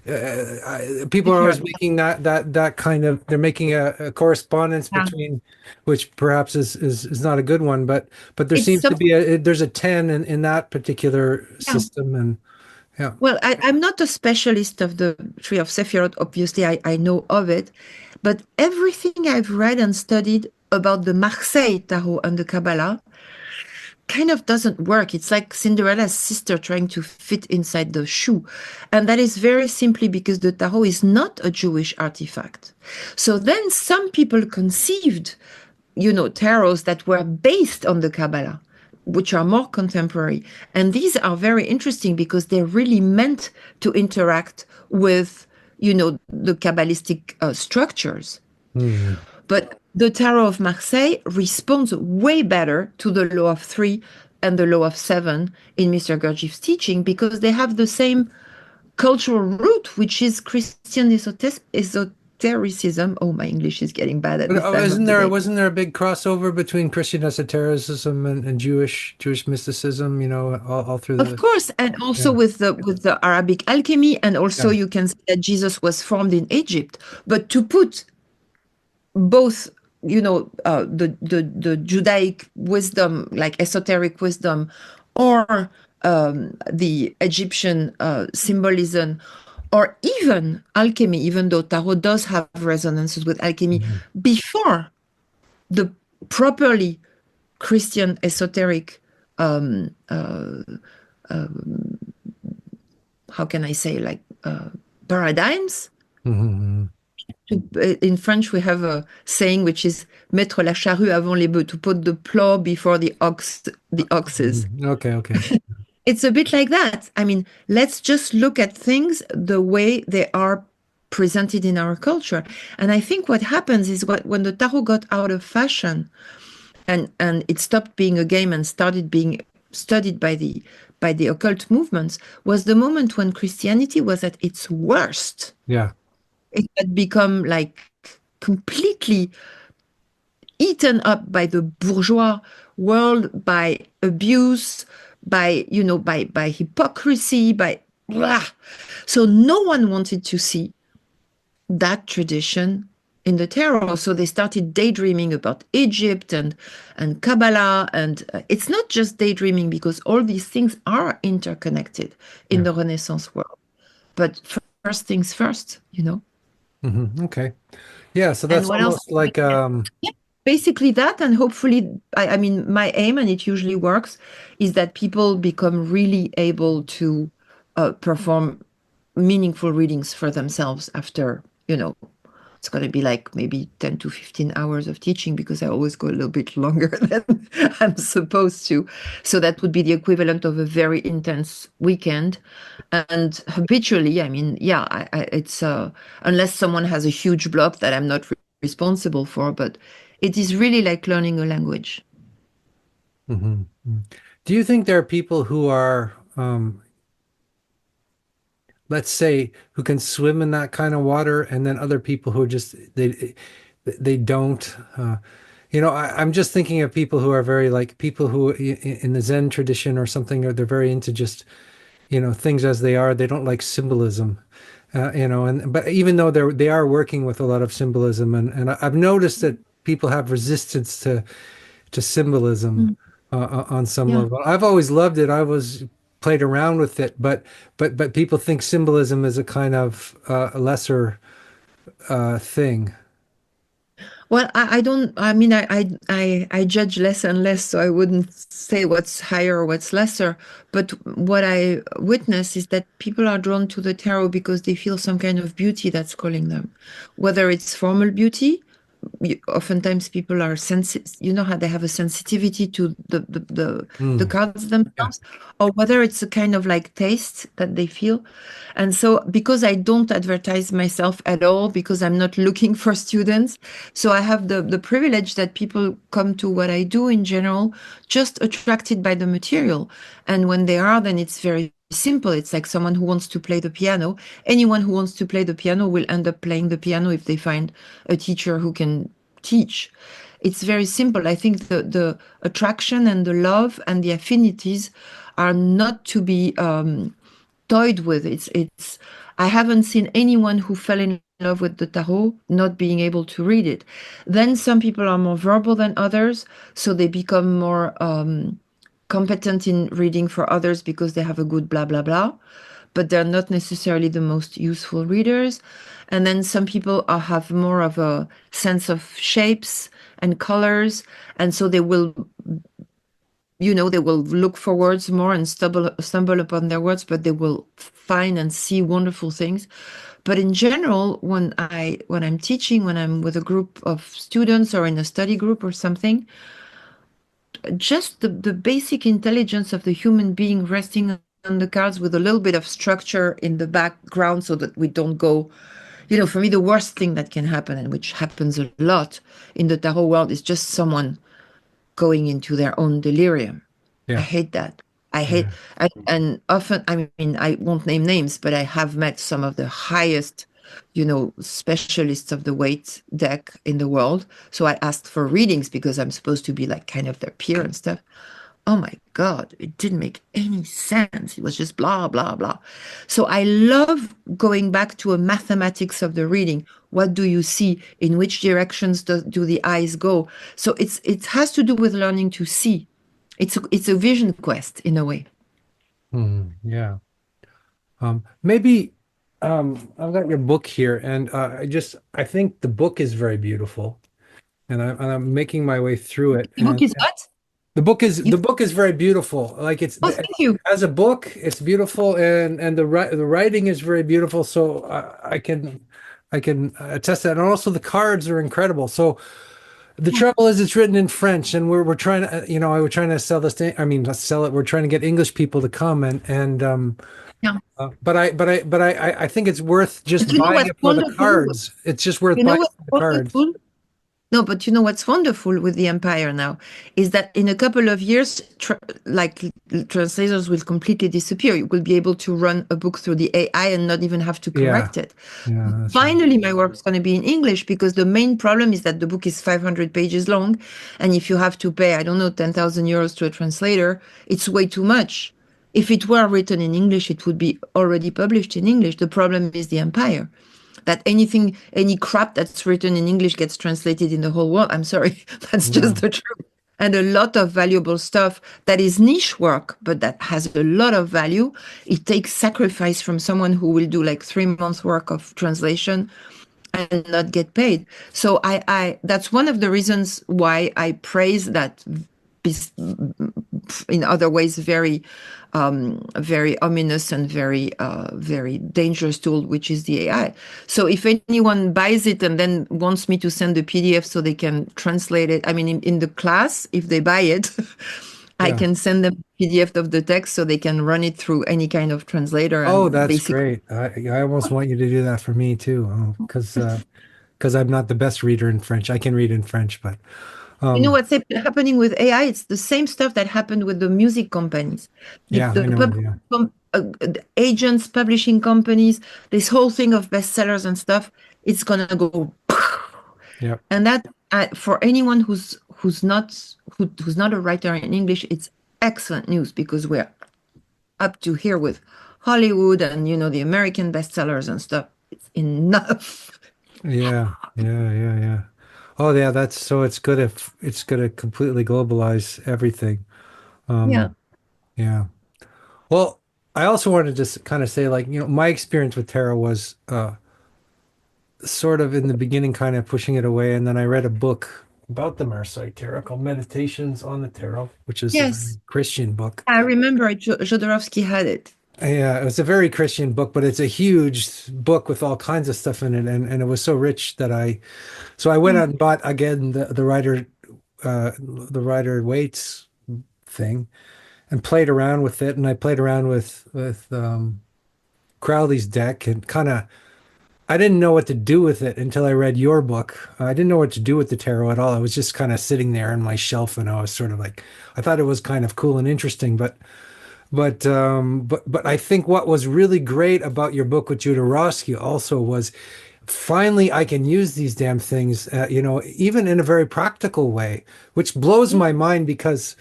people are always making that kind of, they're making a correspondence
Yeah.
between, which perhaps is not a good one, but there
It's
seems to
something.
be there's a 10 in that particular
Yeah.
system, and yeah.
Well, I'm not a specialist of the Tree of Sephiroth. Obviously, I know of it, but everything I've read and studied about the Marseille Tarot and the Kabbalah kind of doesn't work. It's like Cinderella's sister trying to fit inside the shoe. And that is very simply because the Tarot is not a Jewish artifact. So then some people conceived, tarots that were based on the Kabbalah, which are more contemporary. And these are very interesting because they're really meant to interact with, the Kabbalistic structures.
Hmm.
But the Tarot of Marseille responds way better to the Law of Three and the Law of Seven in Mr. Gurdjieff's teaching because they have the same cultural root, which is Christian esotericism. Oh, my English is getting bad at
But,
this time of the day.
wasn't there a big crossover between Christian esotericism and Jewish mysticism, all through
Of
the,
course, and also
yeah.
with the Arabic alchemy, and also
Yeah.
you can say that Jesus was formed in Egypt. But to put both, the Judaic wisdom, like esoteric wisdom, or the Egyptian symbolism, or even alchemy, even though Tarot does have resonances with alchemy,
Mhm.
before the properly Christian esoteric, how can I say, like paradigms.
Mhm.
In French, we have a saying which is mettre la charrue avant les bœufs, to put the plow before the oxes.
Mhm. Okay.
It's a bit like that. I mean, let's just look at things the way they are presented in our culture. And I think what happens is when the tarot got out of fashion and it stopped being a game and started being studied by the occult movements, was the moment when Christianity was at its worst.
Yeah.
It had become like completely eaten up by the bourgeois world, by abuse, by hypocrisy, by blah. So no one wanted to see that tradition in the tarot. So they started daydreaming about Egypt and Kabbalah. And it's not just daydreaming because all these things are interconnected in
Yeah.
the Renaissance world. But first things first.
Okay. Yeah. So
And
that's
what else?
almost like,
Basically that, and hopefully, I mean, my aim, and it usually works, is that people become really able to perform meaningful readings for themselves after, it's going to be like maybe 10 to 15 hours of teaching because I always go a little bit longer than I'm supposed to. So that would be the equivalent of a very intense weekend. And habitually, I mean, yeah, it's unless someone has a huge block that I'm not responsible for, but it is really like learning a language.
mhm. Do you think there are people who are, let's say, who can swim in that kind of water, and then other people who just they don't? I'm just thinking of people who are very like people who in the Zen tradition or something, or they're very into just things as they are. They don't like symbolism, and but even though they are working with a lot of symbolism, and I've noticed that people have resistance to symbolism
Mm.
on some
Yeah.
level. I've always loved it. I was played around with it, but people think symbolism is a kind of lesser thing.
Well, I don't, I mean, I judge less and less, so I wouldn't say what's higher or what's lesser. But what I witness is that people are drawn to the tarot because they feel some kind of beauty that's calling them, whether it's formal beauty. Oftentimes people are sensitive, how they have a sensitivity to the
Mm,
cards
yeah,
themselves, or whether it's a kind of like taste that they feel. And so because I don't advertise myself at all, because I'm not looking for students, so I have the privilege that people come to what I do in general just attracted by the material. And when they are, then it's very simple. It's like someone who wants to play the piano. Anyone who wants to play the piano will end up playing the piano if they find a teacher who can teach. It's very simple. I think the attraction and the love and the affinities are not to be toyed with. It's I haven't seen anyone who fell in love with the tarot not being able to read it. Then some people are more verbal than others, so they become more competent in reading for others because they have a good blah blah blah, but they're not necessarily the most useful readers. And then some people have more of a sense of shapes and colors, and so they will, they will look for words more and stumble upon their words, but they will find and see wonderful things. But in general, when I'm teaching, when I'm with a group of students or in a study group or something, just the basic intelligence of the human being resting on the cards with a little bit of structure in the background so that we don't go, for me, the worst thing that can happen, and which happens a lot in the tarot world, is just someone going into their own delirium. I
Yeah.
hate that. I hate,
Yeah.
and often, I mean, I won't name names, but I have met some of the highest, specialists of the weight deck in the world. So I asked for readings because I'm supposed to be like kind of their peer and stuff. Oh my God, it didn't make any sense. It was just blah, blah, blah. So I love going back to a mathematics of the reading. What do you see? In which directions do the eyes go? So it has to do with learning to see. It's a vision quest in a way.
Yeah. Maybe I've got your book here, and I think the book is very beautiful, and I'm making my way through it.
The book is what?
The book is very beautiful. Like
Oh, thank you.
as a book, it's beautiful, and the writing is very beautiful. So I can attest that, and also the cards are incredible. So the trouble is, it's written in French, and we're trying to, we're trying to sell this thing. I mean, not sell it. We're trying to get English people to come, and
Yeah.
but I think it's worth just
But you know
buying
what's
it for the
wonderful?
cards. It's just worth
You know
buying
what's
the cards.
wonderful? No, but you know what's wonderful with the empire now is that in a couple of years, translators will completely disappear. You will be able to run a book through the AI and not even have to
Yeah,
correct it.
yeah, that's right.
Finally, my work is going to be in English because the main problem is that the book is 500 pages long. And if you have to pay, I don't know, 10,000 euros to a translator, it's way too much. If it were written in English, it would be already published in English. The problem is the empire that any crap that's written in English gets translated in the whole world. I'm sorry, that's
Yeah,
just the truth. And a lot of valuable stuff that is niche work, but that has a lot of value. It takes sacrifice from someone who will do like 3 months work of translation and not get paid. So I that's one of the reasons why I praise that in other ways very ominous and very dangerous tool, which is the AI. So if anyone buys it and then wants me to send the PDF so they can translate it, I mean, in the class, if they buy it, I
yeah.
can send them PDF of the text so they can run it through any kind of translator
Oh,
and
that's
basically.
great. I almost want you to do that for me too, because I'm not the best reader in French. I can read in French, but
You know
um,
what's happening with AI? It's the same stuff that happened with the music companies.
yeah, I know. Yeah,
The agents, publishing companies, this whole thing of bestsellers and stuff, it's gonna go.
yeah,
And that for anyone who's not a writer in English, it's excellent news because we're up to here with Hollywood and the American bestsellers and stuff. It's enough.
yeah. Oh, yeah. That's so. It's good if it's going to completely globalize everything.
Yeah.
Yeah. Well, I also wanted to just kind of say, like, my experience with tarot was sort of in the beginning, kind of pushing it away, and then I read a book about the Marseille Tarot called Meditations on the Tarot, which is a
Yes.
very Christian book.
I remember Jodorowsky had it.
Yeah, it was a very Christian book, but it's a huge book with all kinds of stuff in it, and it was so rich that I went
Yeah.
out and bought again the Rider Waite's thing and played around with it, and I played around with Crowley's deck and kind of I didn't know what to do with it until I read your book. I didn't know what to do with the tarot at all. I was just kind of sitting there on my shelf, and I was sort of like, I thought it was kind of cool and interesting, but I think what was really great about your book with Jodorowsky also was finally I can use these damn things, even in a very practical way, which blows my mind because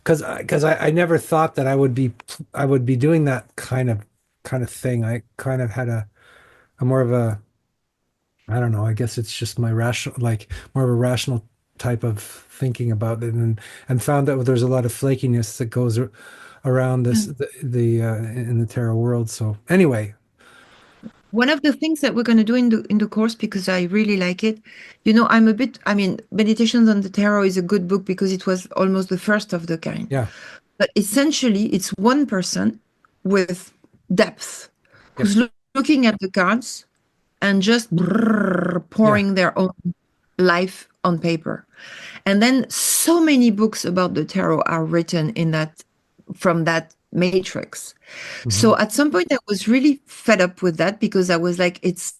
I never thought that I would be doing that kind of thing. I kind of had I'm more of a, I don't know, I guess it's just my rational, like more of a rational type of thinking about it, and found that there's a lot of flakiness that goes around this the in the tarot world. So anyway,
One of the things that we're going to do in the course, because I really like it, I'm a bit, I mean, Meditations on the Tarot is a good book because it was almost the first of the kind.
yeah,
But essentially, it's one person with depth
yep,
who's looking at the cards and just
yeah,
pouring their own life on paper. And then so many books about the tarot are written in that from that matrix.
hmm,
So at some point I was really fed up with that because I was like, it's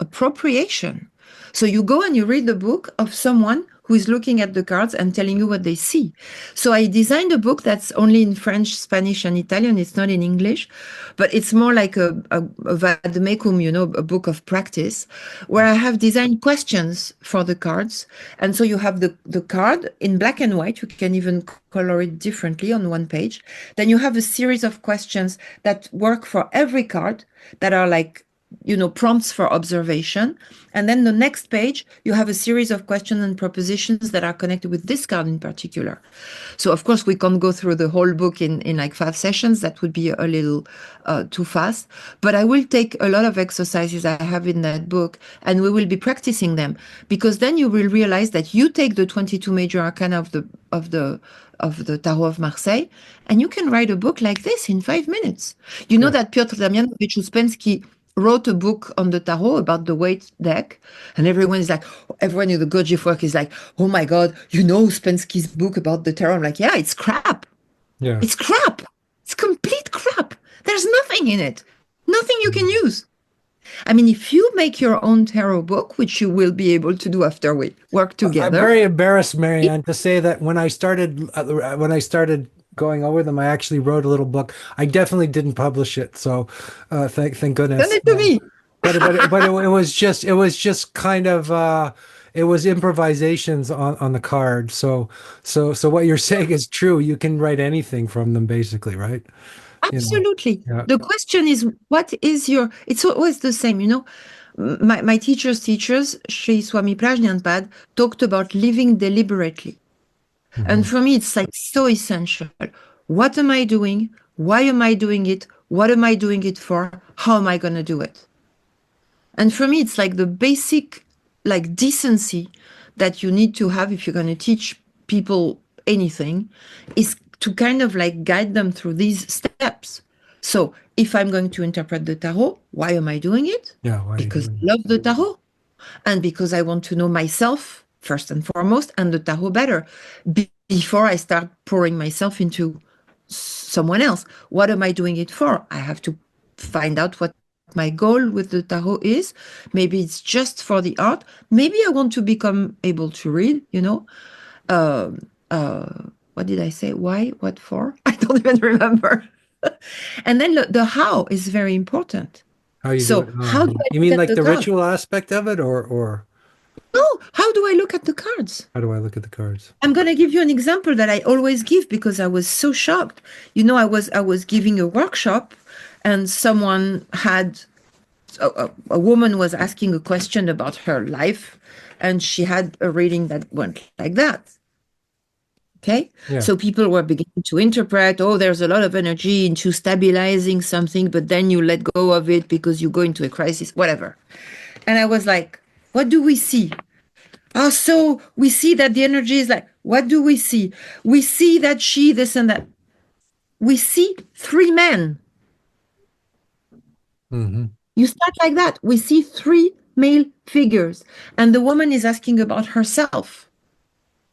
appropriation. So you go and you read the book of someone who is looking at the cards and telling you what they see. So I designed a book that's only in French, Spanish, and Italian. It's not in English, but it's more like a vademecum, a book of practice, where I have designed questions for the cards. And so you have the card in black and white. You can even color it differently on one page. Then you have a series of questions that work for every card that are like prompts for observation. And then the next page, you have a series of questions and propositions that are connected with this card in particular. So, of course, we can't go through the whole book in like 5 sessions. That would be a little too fast. But I will take a lot of exercises I have in that book and we will be practicing them, because then you will realize that you take the 22 major arcana of the Tarot of Marseille, and you can write a book like this in 5 minutes. You know
yeah,
that Piotr Damianowicz Uspensky wrote a book on the tarot about the weight deck, and everyone in the Gurdjieff work is like, oh my God, Uspensky's book about the tarot. I'm like, yeah, it's crap.
yeah.
It's crap. It's complete crap. There's nothing in it. Nothing you can use. I mean, if you make your own tarot book, which you will be able to do after we work
I'm
together.
very embarrassed, Marianne, to say that when I started going over them, I actually wrote a little book. I definitely didn't publish it, so thank
Send
goodness.
it to me.
It was just kind of it was improvisations on the card. So what you're saying is true. You can write anything from them, basically, right? You know.
Absolutely.
Yeah.
The question is, it's always the same, My teachers, Sri Swami Prajnanpad, talked about living deliberately. And
Hmm.
for me, it's like so essential. What am I doing? Why am I doing it? What am I doing it for? How am I going to do it? And for me, it's like the basic, like decency that you need to have if you're going to teach people anything, is to kind of like guide them through these steps. So if I'm going to interpret the tarot, why am I doing it?
Yeah. Why are you
Because I
doing
love the tarot and because I want to know myself first and foremost and the tarot better before I start pouring myself into someone else. What am I doing it for? I have to find out what my goal with the tarot is. Maybe it's just for the art. Maybe I want to become able to read. Um, uh, what did I say? Why? What for? I don't even remember. And then the how is very important.
how you do it?
So how do I
You
look
mean
at
like
the
the
cards?
ritual aspect of it, or
No, how do I look at the cards?
how do I look at the cards?
I'm going to give you an example that I always give because I was so shocked. I was giving a workshop and someone had a woman was asking a question about her life and she had a reading that went like that. Okay.
Yeah.
So people were beginning to interpret, oh, there's a lot of energy into stabilizing something, but then you let go of it because you go into a crisis, whatever. And I was like, what do we see? Oh, so we see that the energy is like, what do we see? We see that she, this and that. We see 3 men.
Hmm.
You start like that. We see 3 male figures. And the woman is asking about herself.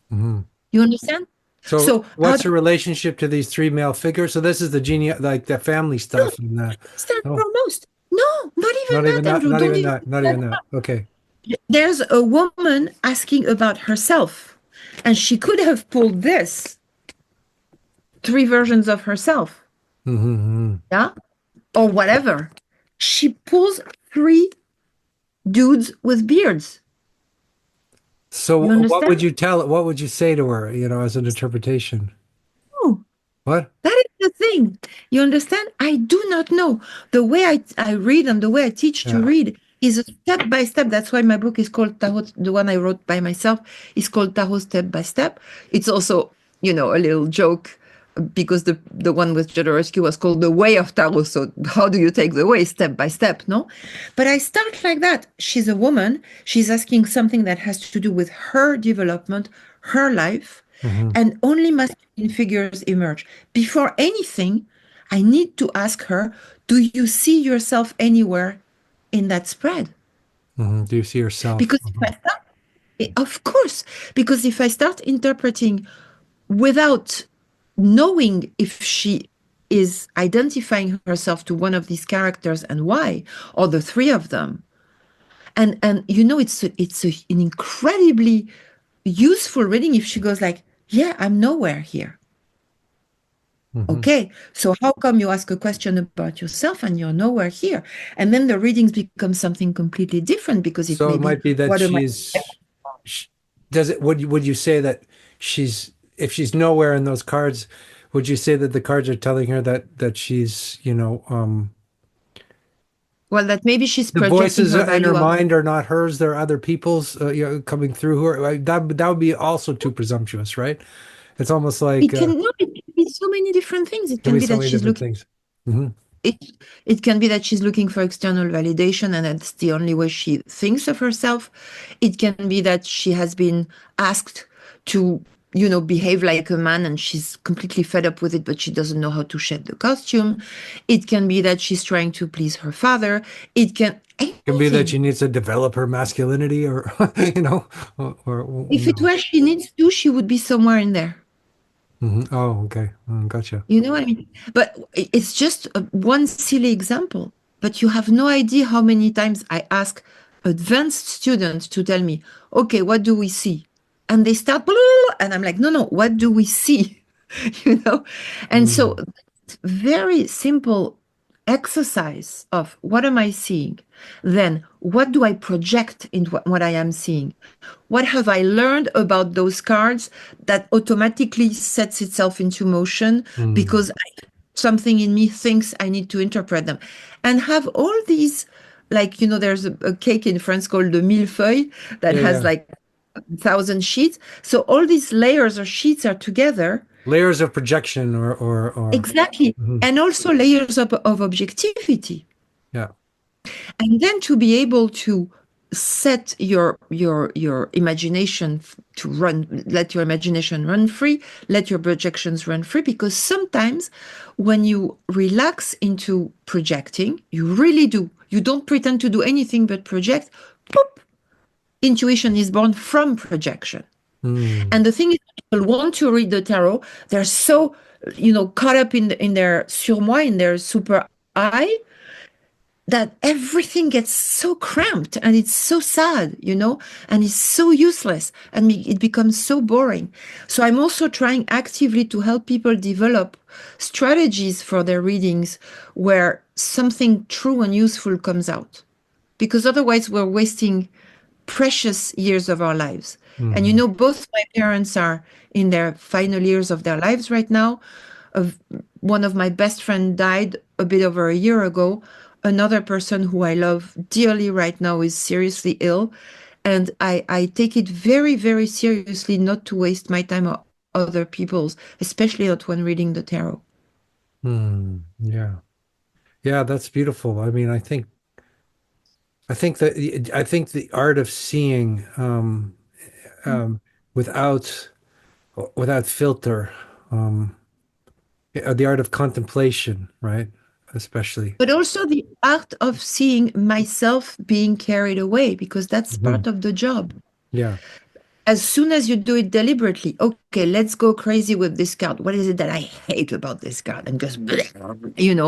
Hmm.
You understand?
So
So how
what's
do
your relationship to these three male figures? So this is the like the family
no,
stuff and
first and
oh,
foremost? No, not even
not
that,
even that,
Andrew.
not
Don't
even
even
that, not
think
even that. Okay.
that. There's a woman asking about herself. And she could have pulled this 3 versions of herself.
Hmm.
Yeah. Or whatever. She pulls 3 dudes with beards.
So
You
what
understand?
would you tell? What would you say to her? As an interpretation.
Oh,
What?
that is the knowing. You understand? I do not know. The way I read and the way I teach to
Yeah.
read is a step by step. That's why my book is called Tarot. The one I wrote by myself is called Tarot Step by Step. It's also, a little joke because the one with Jodorowsky was called The Way of Tarot. So how do you take the way step by step? No, but I start like that. She's a woman. She's asking something that has to do with her development, her life,
Hmm.
and only masculine figures emerge. Before anything, I need to ask her, do you see yourself anywhere in that spread?
Hmm. Do you see yourself?
Because if I start, of course, because if I start interpreting without knowing if she is identifying herself to one of these characters and why, or the three of them, and an incredibly useful reading if she goes like, yeah, I'm nowhere here.
Hmm.
Okay, so how come you ask a question about yourself and you're nowhere here? And then the readings become something completely different because it
So
may
it
be,
might be that
what am I?
sh does it, would you say that if she's nowhere in those cards, would you say that the cards are telling her that she's,
Well, that maybe she's
the
projecting
voices
her
in her
value out.
mind are not hers, they're other people's, coming through her. That would be also too presumptuous, right? It's almost like,
It can be so many different things. It
can
can
be
be
so
that
many
she's
different
looking
things. Hmm.
it it can be that she's looking for external validation and that's the only way she thinks of herself. It can be that she has been asked to, behave like a man and she's completely fed up with it, but she doesn't know how to shed the costume. It can be that she's trying to please her father. It can
Can be that
anything.
she needs to develop her masculinity, or
If it were she needs to, she would be somewhere in there.
Mhm. Oh, okay. Gotcha.
You know what I mean? But it's just one silly example. But you have no idea how many times I ask advanced students to tell me, okay, what do we see? And they start, blah, blah, blah, and I'm like, no, no, what do we see? you know? And so,
Mm.
very simple exercise of what am I seeing? Then, what do I project into what I am seeing? What have I learned about those cards that automatically sets itself into motion
Mm.
because something in me thinks I need to interpret them? And have all these, like, there's a cake in France called the millefeuille that
Yeah,
has
yeah.
like 1,000 sheets. So all these layers or sheets are together.
Layers of projection, or
Exactly.
Mhm.
And also layers of objectivity.
Yeah.
And then to be able to set your imagination to run, let your imagination run free, let your projections run free, because sometimes when you relax into projecting, you really do, you don't pretend to do anything but project, boop, intuition is born from projection.
Mm.
And the thing is, people want to read the tarot, they're so caught up in their surmoi, in their super I, that everything gets so cramped and it's so sad, and it's so useless and it becomes so boring. So I'm also trying actively to help people develop strategies for their readings where something true and useful comes out. Because otherwise, we're wasting precious years of our lives. And
Mm.
both my parents are in their final years of their lives right now. Of One of my best friend died a bit over a year ago. Another person who I love dearly right now is seriously ill. And I take it very, very seriously not to waste my time or other people's, especially not when reading the tarot.
Mm. Yeah. Yeah, that's beautiful. I mean, I think the art of seeing, um, without filter, um, the art of contemplation, right? Especially.
But also the art of seeing myself being carried away, because that's
Mhm.
part of the job.
Yeah.
As soon as you do it deliberately, okay, let's go crazy with this card. What is it that I hate about this card? And just,
Yeah.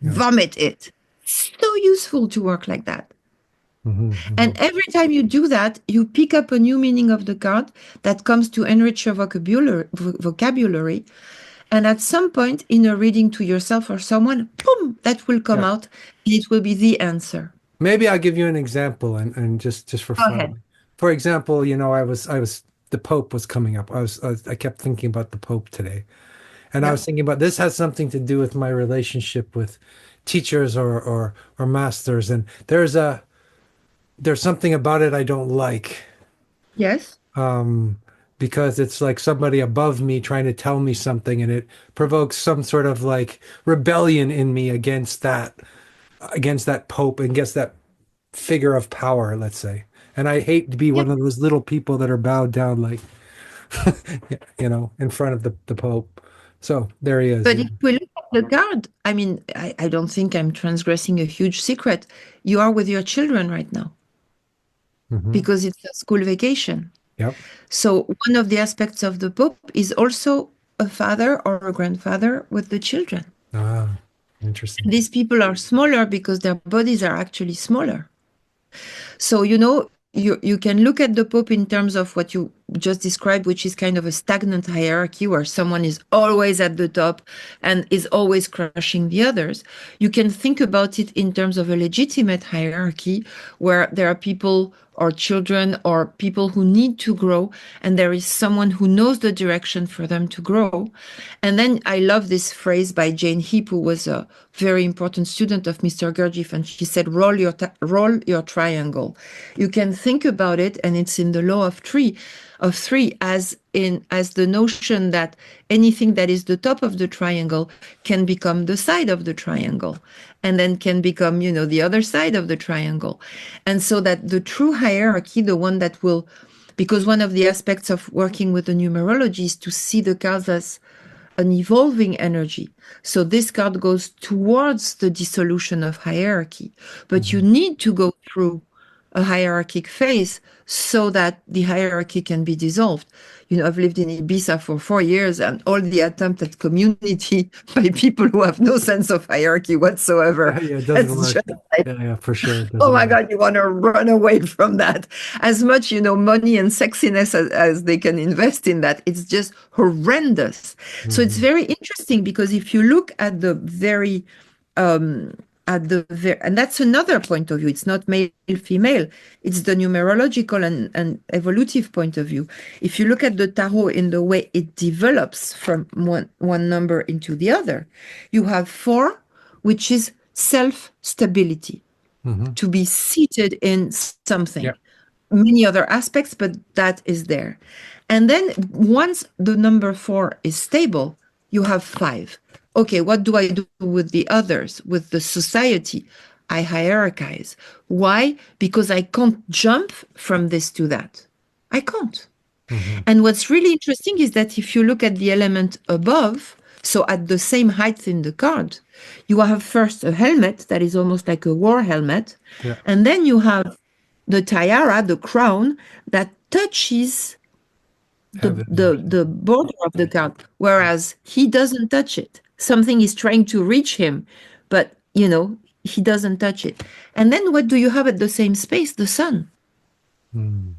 vomit it. So useful to work like that.
Hmm. Hmm.
And every time you do that, you pick up a new meaning of the card that comes to enrich your vocabulary. And at some point in a reading to yourself or someone, boom, that will come
Yeah.
out and it will be the answer.
Maybe I'll give you an example, and just for
Go ahead.
fun. For example, I was the Pope was coming up. I kept thinking about the Pope today, And I was thinking about this has something to do with my relationship with teachers or masters. And there's something about it I don't like.
Yes.
Because it's like somebody above me trying to tell me something, and it provokes some sort of like rebellion in me against that pope, against that figure of power, let's say. And I hate to be one of those little people that are bowed down, like, in front of the pope. So there he is.
But if we look at the card, I mean, I don't think I'm transgressing a huge secret. You are with your children right now because it's a school vacation.
Yep.
So one of the aspects of the Pope is also a father or a grandfather with the children.
Ah, interesting.
These people are smaller because their bodies are actually smaller. So, you can look at the Pope in terms of what you just described, which is kind of a stagnant hierarchy where someone is always at the top and is always crushing the others. You can think about it in terms of a legitimate hierarchy where there are people or children or people who need to grow, and there is someone who knows the direction for them to grow. And then I love this phrase by Jane Heap, who was a very important student of Mr. Gurdjieff, and she said, roll your triangle. You can think about it, and it's in the law of three as the notion that anything that is the top of the triangle can become the side of the triangle, and then can become, the other side of the triangle. And so that the true hierarchy, the one that will, because one of the aspects of working with the numerology is to see the cards as an evolving energy. So this card goes towards the dissolution of hierarchy, but you need to go through a hierarchic phase so that the hierarchy can be dissolved. I've lived in Ibiza for 4 years, and all the attempt at community by people who have no sense of hierarchy whatsoever.
Yeah, it doesn't work. Yeah, for sure.
Oh my God, you want to run away from that. As much, money and sexiness as they can invest in that, it's just horrendous. So it's very interesting because if you look at the very and that's another point of view. It's not male, female. It's the numerological and evolutive point of view. If you look at the tarot in the way it develops from one number into the other, you have 4, which is self-stability, to be seated in something. Yeah. Many other aspects, but that is there. And then once the number 4 is stable, you have 5. Okay, what do I do with the others, with the society? I hierarchize. Why? Because I can't jump from this to that. I can't. And what's really interesting is that if you look at the element above, so at the same height in the card, you have first a helmet that is almost like a war helmet. Yeah. And then you have the tiara, the crown, that touches the border of the card, whereas he doesn't touch it. Something is trying to reach him, but, he doesn't touch it. And then what do you have at the same space? The sun. And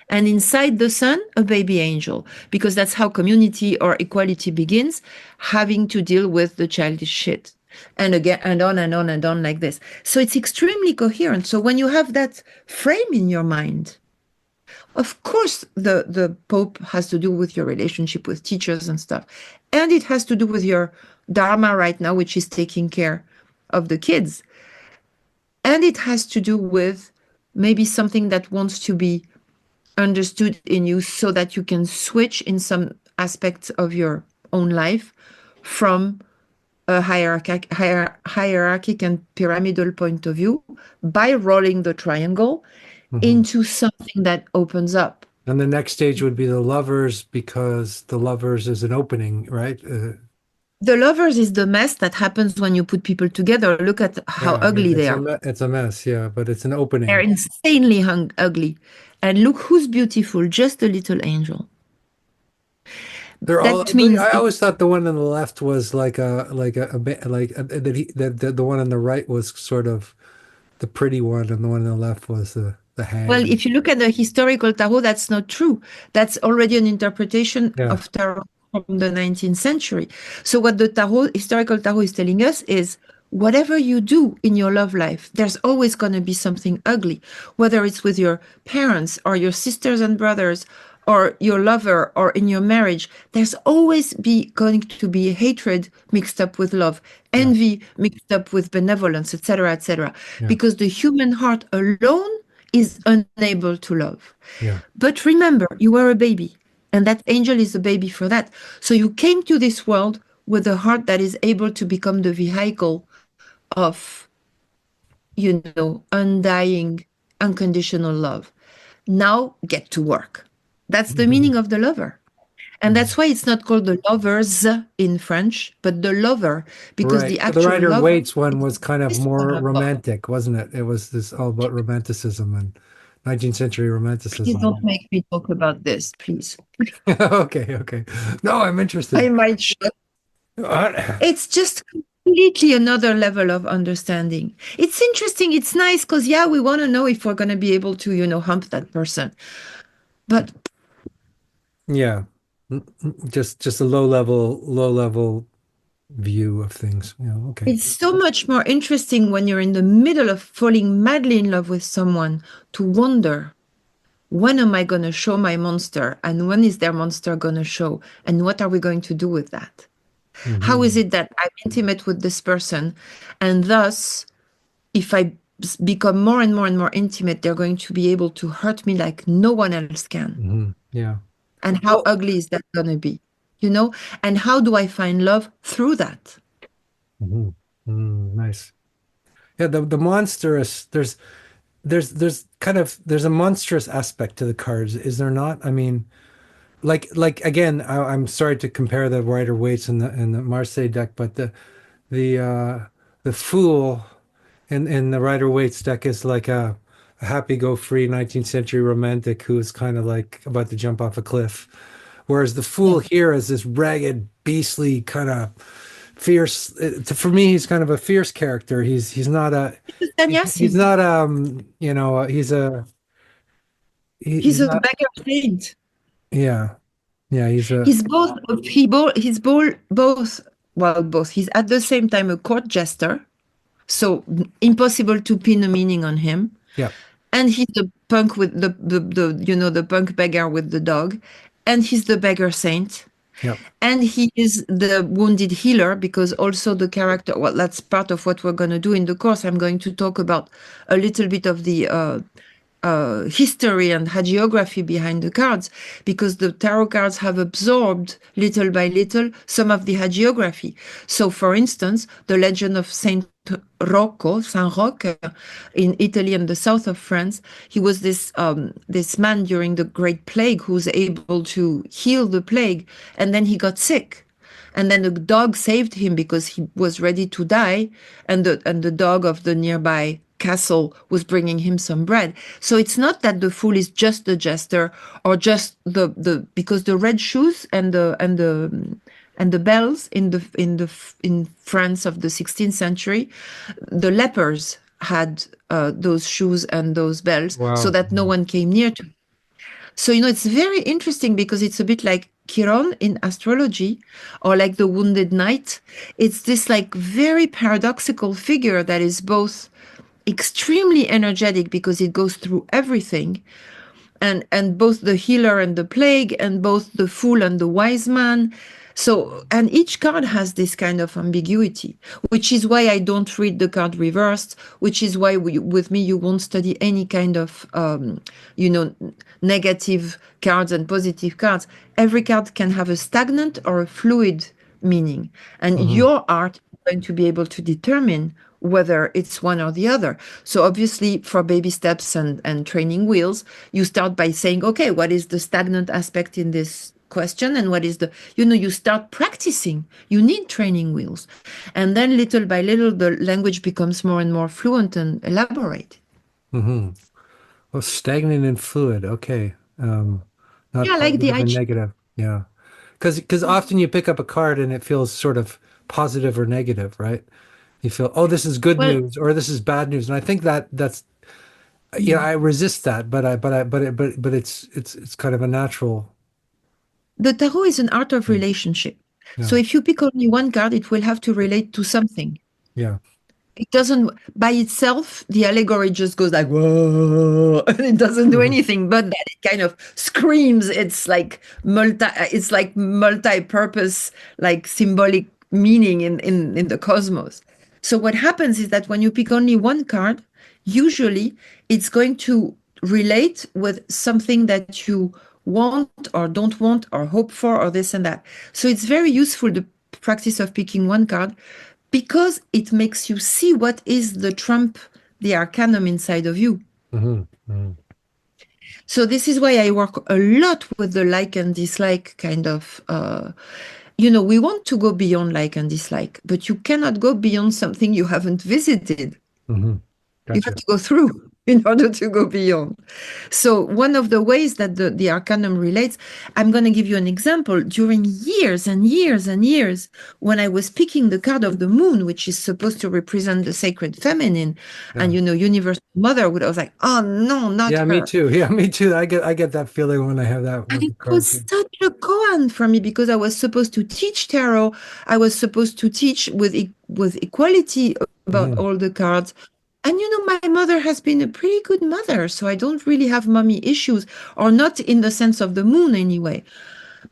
inside the sun, a baby angel, because that's how community or equality begins, having to deal with the childish shit. And again, and on and on and on like this. So it's extremely coherent. So when you have that frame in your mind, of course, the Pope has to do with your relationship with teachers and stuff. And it has to do with your dharma right now, which is taking care of the kids. And it has to do with maybe something that wants to be understood in you so that you can switch in some aspects of your own life from a hierarchic and pyramidal point of view by rolling the triangle into something that opens up.
And the next stage would be the lovers, because the lovers is an opening, right?
The lovers is the mess that happens when you put people together. Look at how ugly they are.
It's a mess, yeah, but it's an opening.
They're insanely ugly. And look who's beautiful, just a little angel.
They're all. I always thought the one on the left was the one on the right was sort of the pretty one, and the one on the left was the hang.
Well, if you look at the historical tarot, that's not true. That's already an interpretation of tarot from the 19th century. So what the historical tarot is telling us is, whatever you do in your love life, there's always going to be something ugly, whether it's with your parents or your sisters and brothers or your lover or in your marriage, there's always going to be hatred mixed up with love,
Yeah.
envy mixed up with benevolence, etc., etc.
Yeah.
Because the human heart alone is unable to love.
Yeah.
But remember, you were a baby, and that angel is a baby for that. So you came to this world with a heart that is able to become the vehicle of, undying, unconditional love. Now get to work. That's the
Mhm.
meaning of the lover. And that's why it's not called the lovers in French, but the lover, because
Right.
the
The
actual lover
Rider-Waite one was kind of
is
more
love.
romantic, wasn't it? It was this all about romanticism and 19th century
Please don't
romanticism.
make me talk about this, please.
Okay, okay. No, I'm
I
interested.
might shut.
Uh,
It's just completely another level of understanding. It's interesting. It's nice because, yeah, we want to know if we're going to be able to, hump that person. But
Yeah. Just a low level view of things. Yeah, okay.
it's so much more interesting when you're in the middle of falling madly in love with someone to wonder, when am I going to show my monster? And when is their monster going to show? And what are we going to do with that? How is
Hmm.
it that I'm intimate with this person? And thus, if I become more and more and more intimate, they're going to be able to hurt me like no one else can.
Hmm. Yeah.
And how
Well,
ugly is that going to be? You know? And how do I find love through that?
mhm. Nice. Yeah, the monstrous, there's a monstrous aspect to the cards, is there not? I mean, like again, I'm sorry to compare the Rider Waite's and the Marseille deck, but the the Fool in the Rider Waite's deck is like a happy-go-free 19th century romantic who's kind of like about to jump off a cliff. Whereas the
Yeah.
Fool here is this ragged, beastly kind of fierce. For me, he's kind of a fierce character. He's
Sannyasin.
not
He's
he's
a
not
beggar saint.
yeah, yeah, he's a
He's both he's both well both. He's at the same time a court jester, so impossible to pin a meaning on him.
yeah,
And he's the punk with the punk beggar with the dog, and he's the beggar saint.
yeah.
And he is the wounded healer because also the character, well, that's part of what we're going to do in the course. I'm going to talk about a little bit of the history and hagiography behind the cards because the tarot cards have absorbed little by little some of the hagiography. So, for instance, the legend of Saint Roch in Italy and the south of France, he was this man during the Great Plague who was able to heal the plague, and then he got sick. And then the dog saved him because he was ready to die, and the dog of the nearby castle was bringing him some bread. So it's not that the fool is just the jester or just the because the red shoes and the bells in France of the 16th century, the lepers had those shoes and those bells so
Wow.
that no one came near to. So, it's very interesting because it's a bit like Chiron in astrology or like the Wounded Knight. It's this like very paradoxical figure that is both extremely energetic because it goes through everything, and both the healer and the plague, and both the fool and the wise man. So, and each card has this kind of ambiguity, which is why I don't read the card reversed, which is why with me, you won't study any kind of, negative cards and positive cards. Every card can have a stagnant or a fluid meaning. And
Hmm.
your art is going to be able to determine whether it's one or the other. So obviously for baby steps and training wheels, you start by saying, okay, what is the stagnant aspect in this question? And what is you start practicing. You need training wheels. And then little by little, the language becomes more and more fluent and elaborate.
Hmm. Well, stagnant and fluid. Okay. Not
Yeah, like the
positive
eye
and
chart.
negative. Yeah. Because often you pick up a card and it feels sort of positive or negative, right? You feel, oh, this is good
Well,
news or this is bad news. And I think that's, I resist that, but it's kind of a natural.
the tarot is an art of
Yeah.
relationship. So
Yeah.
if you pick only one card, it will have to relate to something.
Yeah.
it doesn't, by itself, the allegory just goes like, whoa, and it doesn't do anything, but that it kind of screams. It's like multi-purpose, like symbolic meaning in the cosmos. So what happens is that when you pick only one card, usually it's going to relate with something that you want or don't want or hope for or this and that. So it's very useful, the practice of picking one card, because it makes you see what is the trump, the arcanum inside of you. So this is why I work a lot with the like and dislike kind of, we want to go beyond like and dislike, but you cannot go beyond something you haven't visited.
Gotcha.
You have to go through in order to go beyond. So one of the ways that the arcanum relates, I'm going to give you an example. During years and years and years, when I was picking the card of the moon, which is supposed to represent the sacred feminine, and universal motherhood, I was like, oh no, not her.
Me too. Yeah, me too. I get that feeling when I have that with
And
the
it
card
was
too.
such a koan for me, because I was supposed to teach tarot. I was supposed to teach with equality about all the cards. And my mother has been a pretty good mother, so I don't really have mommy issues, or not in the sense of the moon anyway.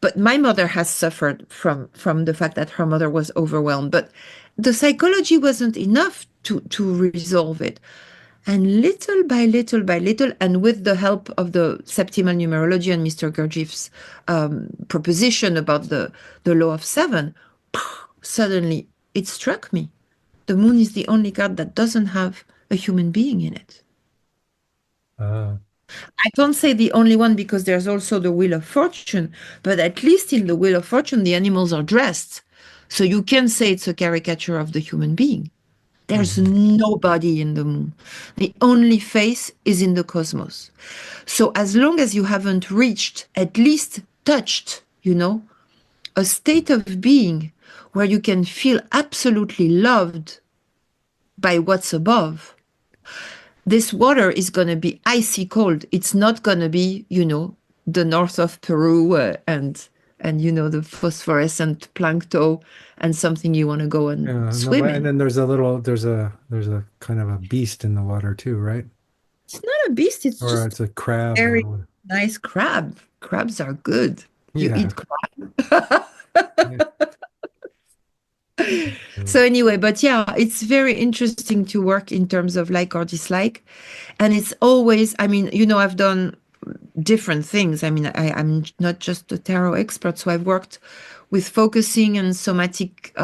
But my mother has suffered from the fact that her mother was overwhelmed. But the psychology wasn't enough to resolve it. And little by little by little, and with the help of the septimal numerology and Mr. Gurdjieff's proposition about the law of seven, suddenly it struck me. The moon is the only card that doesn't have a human being in it. I can't say the only one, because there's also the Wheel of Fortune, but at least in the Wheel of Fortune, the animals are dressed. So you can say it's a caricature of the human being. There's nobody in the moon. The only face is in the cosmos. So as long as you haven't reached, at least touched, a state of being where you can feel absolutely loved by what's above, this water is going to be icy cold. It's not going to be, the north of Peru and the phosphorescent plankton and something you want to go and swim in.
And then there's a kind of a beast in the water too, right?
It's not a beast. It's
or
just
it's a crab.
very nice crab. Crabs are good. You eat crab. So anyway, but yeah, it's very interesting to work in terms of like or dislike. And it's always, I've done different things. I'm not just a tarot expert, so I've worked with focusing and somatic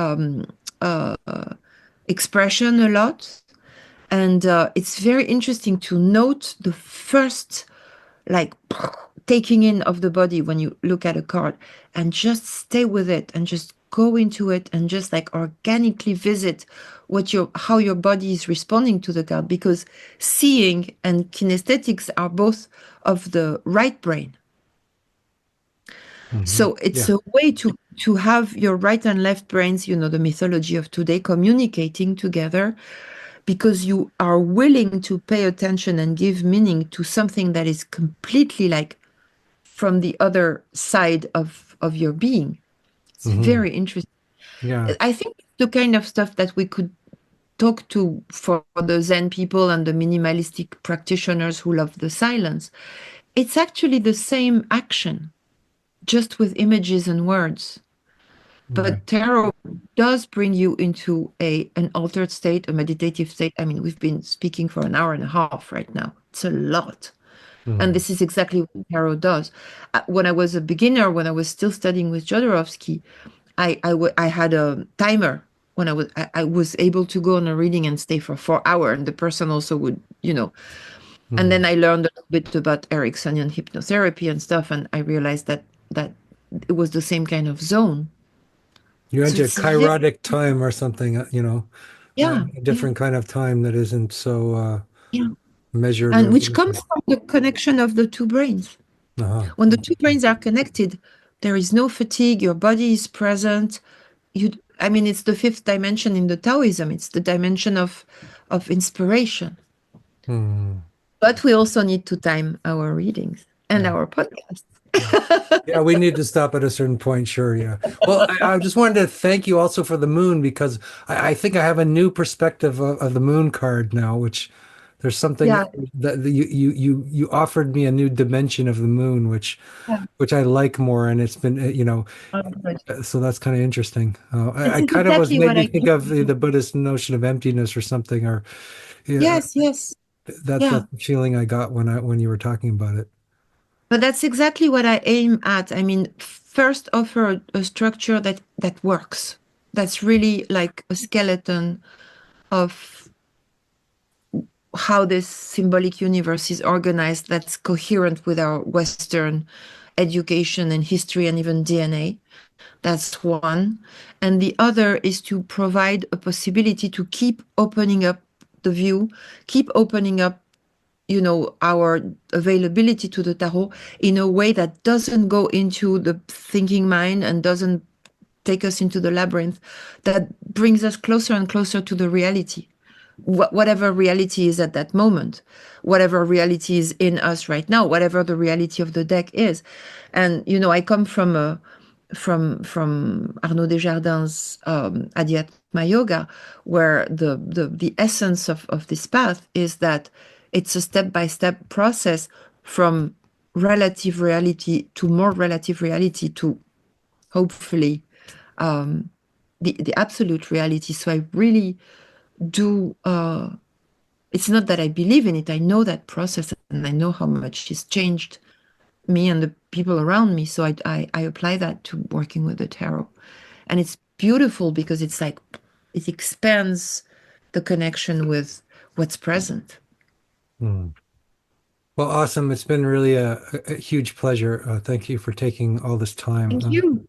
expression a lot. And it's very interesting to note the first, like, taking in of the body when you look at a card, and just stay with it and just go into it and just like organically visit how your body is responding to the card, because seeing and kinesthetics are both of the right brain. So it's a way to have your right and left brains, the mythology of today, communicating together, because you are willing to pay attention and give meaning to something that is completely like from the other side of your being. It's very interesting.
Yeah.
I think the kind of stuff that we could talk to for the Zen people and the minimalistic practitioners who love the silence, it's actually the same action, just with images and words. But tarot does bring you into an altered state, a meditative state. We've been speaking for an hour and a half right now. It's a lot. And this is exactly what tarot does. When I was a beginner, when I was still studying with Jodorowsky, I had a timer. When I was able to go on a reading and stay for 4 hours, and the person also would, And then I learned a little bit about Ericksonian hypnotherapy and stuff, and I realized that it was the same kind of zone.
You had your kairotic time or something, a different kind of time that isn't so measured.
And which comes from the connection of the two brains. When the two brains are connected, there is no fatigue, your body is present. It's the fifth dimension in the Taoism. It's the dimension of inspiration. But we also need to time our readings and our podcasts.
Yeah, we need to stop at a certain point. Sure, yeah. Well, I just wanted to thank you also for the moon because I think I have a new perspective of the moon card now, which there's something
Yeah,
that you offered me a new dimension of the moon,
yeah.
which I like more, and it's been
Good.
so that's kind of interesting.
This
I
is
kind of was
exactly
made
what
me
I
think
keep
of the
doing.
Buddhist notion of emptiness or something, or yeah,
Yes, yes.
that's
Yeah.
the feeling I got when you were talking about it.
But that's exactly what I aim at. I mean, first offer a structure that works. That's really like a skeleton of how this symbolic universe is organized that's coherent with our Western education and history and even DNA. That's one. And the other is to provide a possibility to keep opening up the view, keep opening up, our availability to the tarot in a way that doesn't go into the thinking mind and doesn't take us into the labyrinth, that brings us closer and closer to the reality, whatever reality is at that moment, whatever reality is in us right now, whatever the reality of the deck is. And I come from Arnaud Desjardins' Adhyatma Yoga, where the essence of this path is that it's a step-by-step process from relative reality to more relative reality to hopefully the absolute reality. So I really do. It's not that I believe in it. I know that process, and I know how much it's changed me and the people around me. So I apply that to working with the tarot, and it's beautiful because it's like it expands the connection with what's present.
Hmm. Well, awesome. It's been really a huge pleasure. Thank you for taking all this time.
Thank you.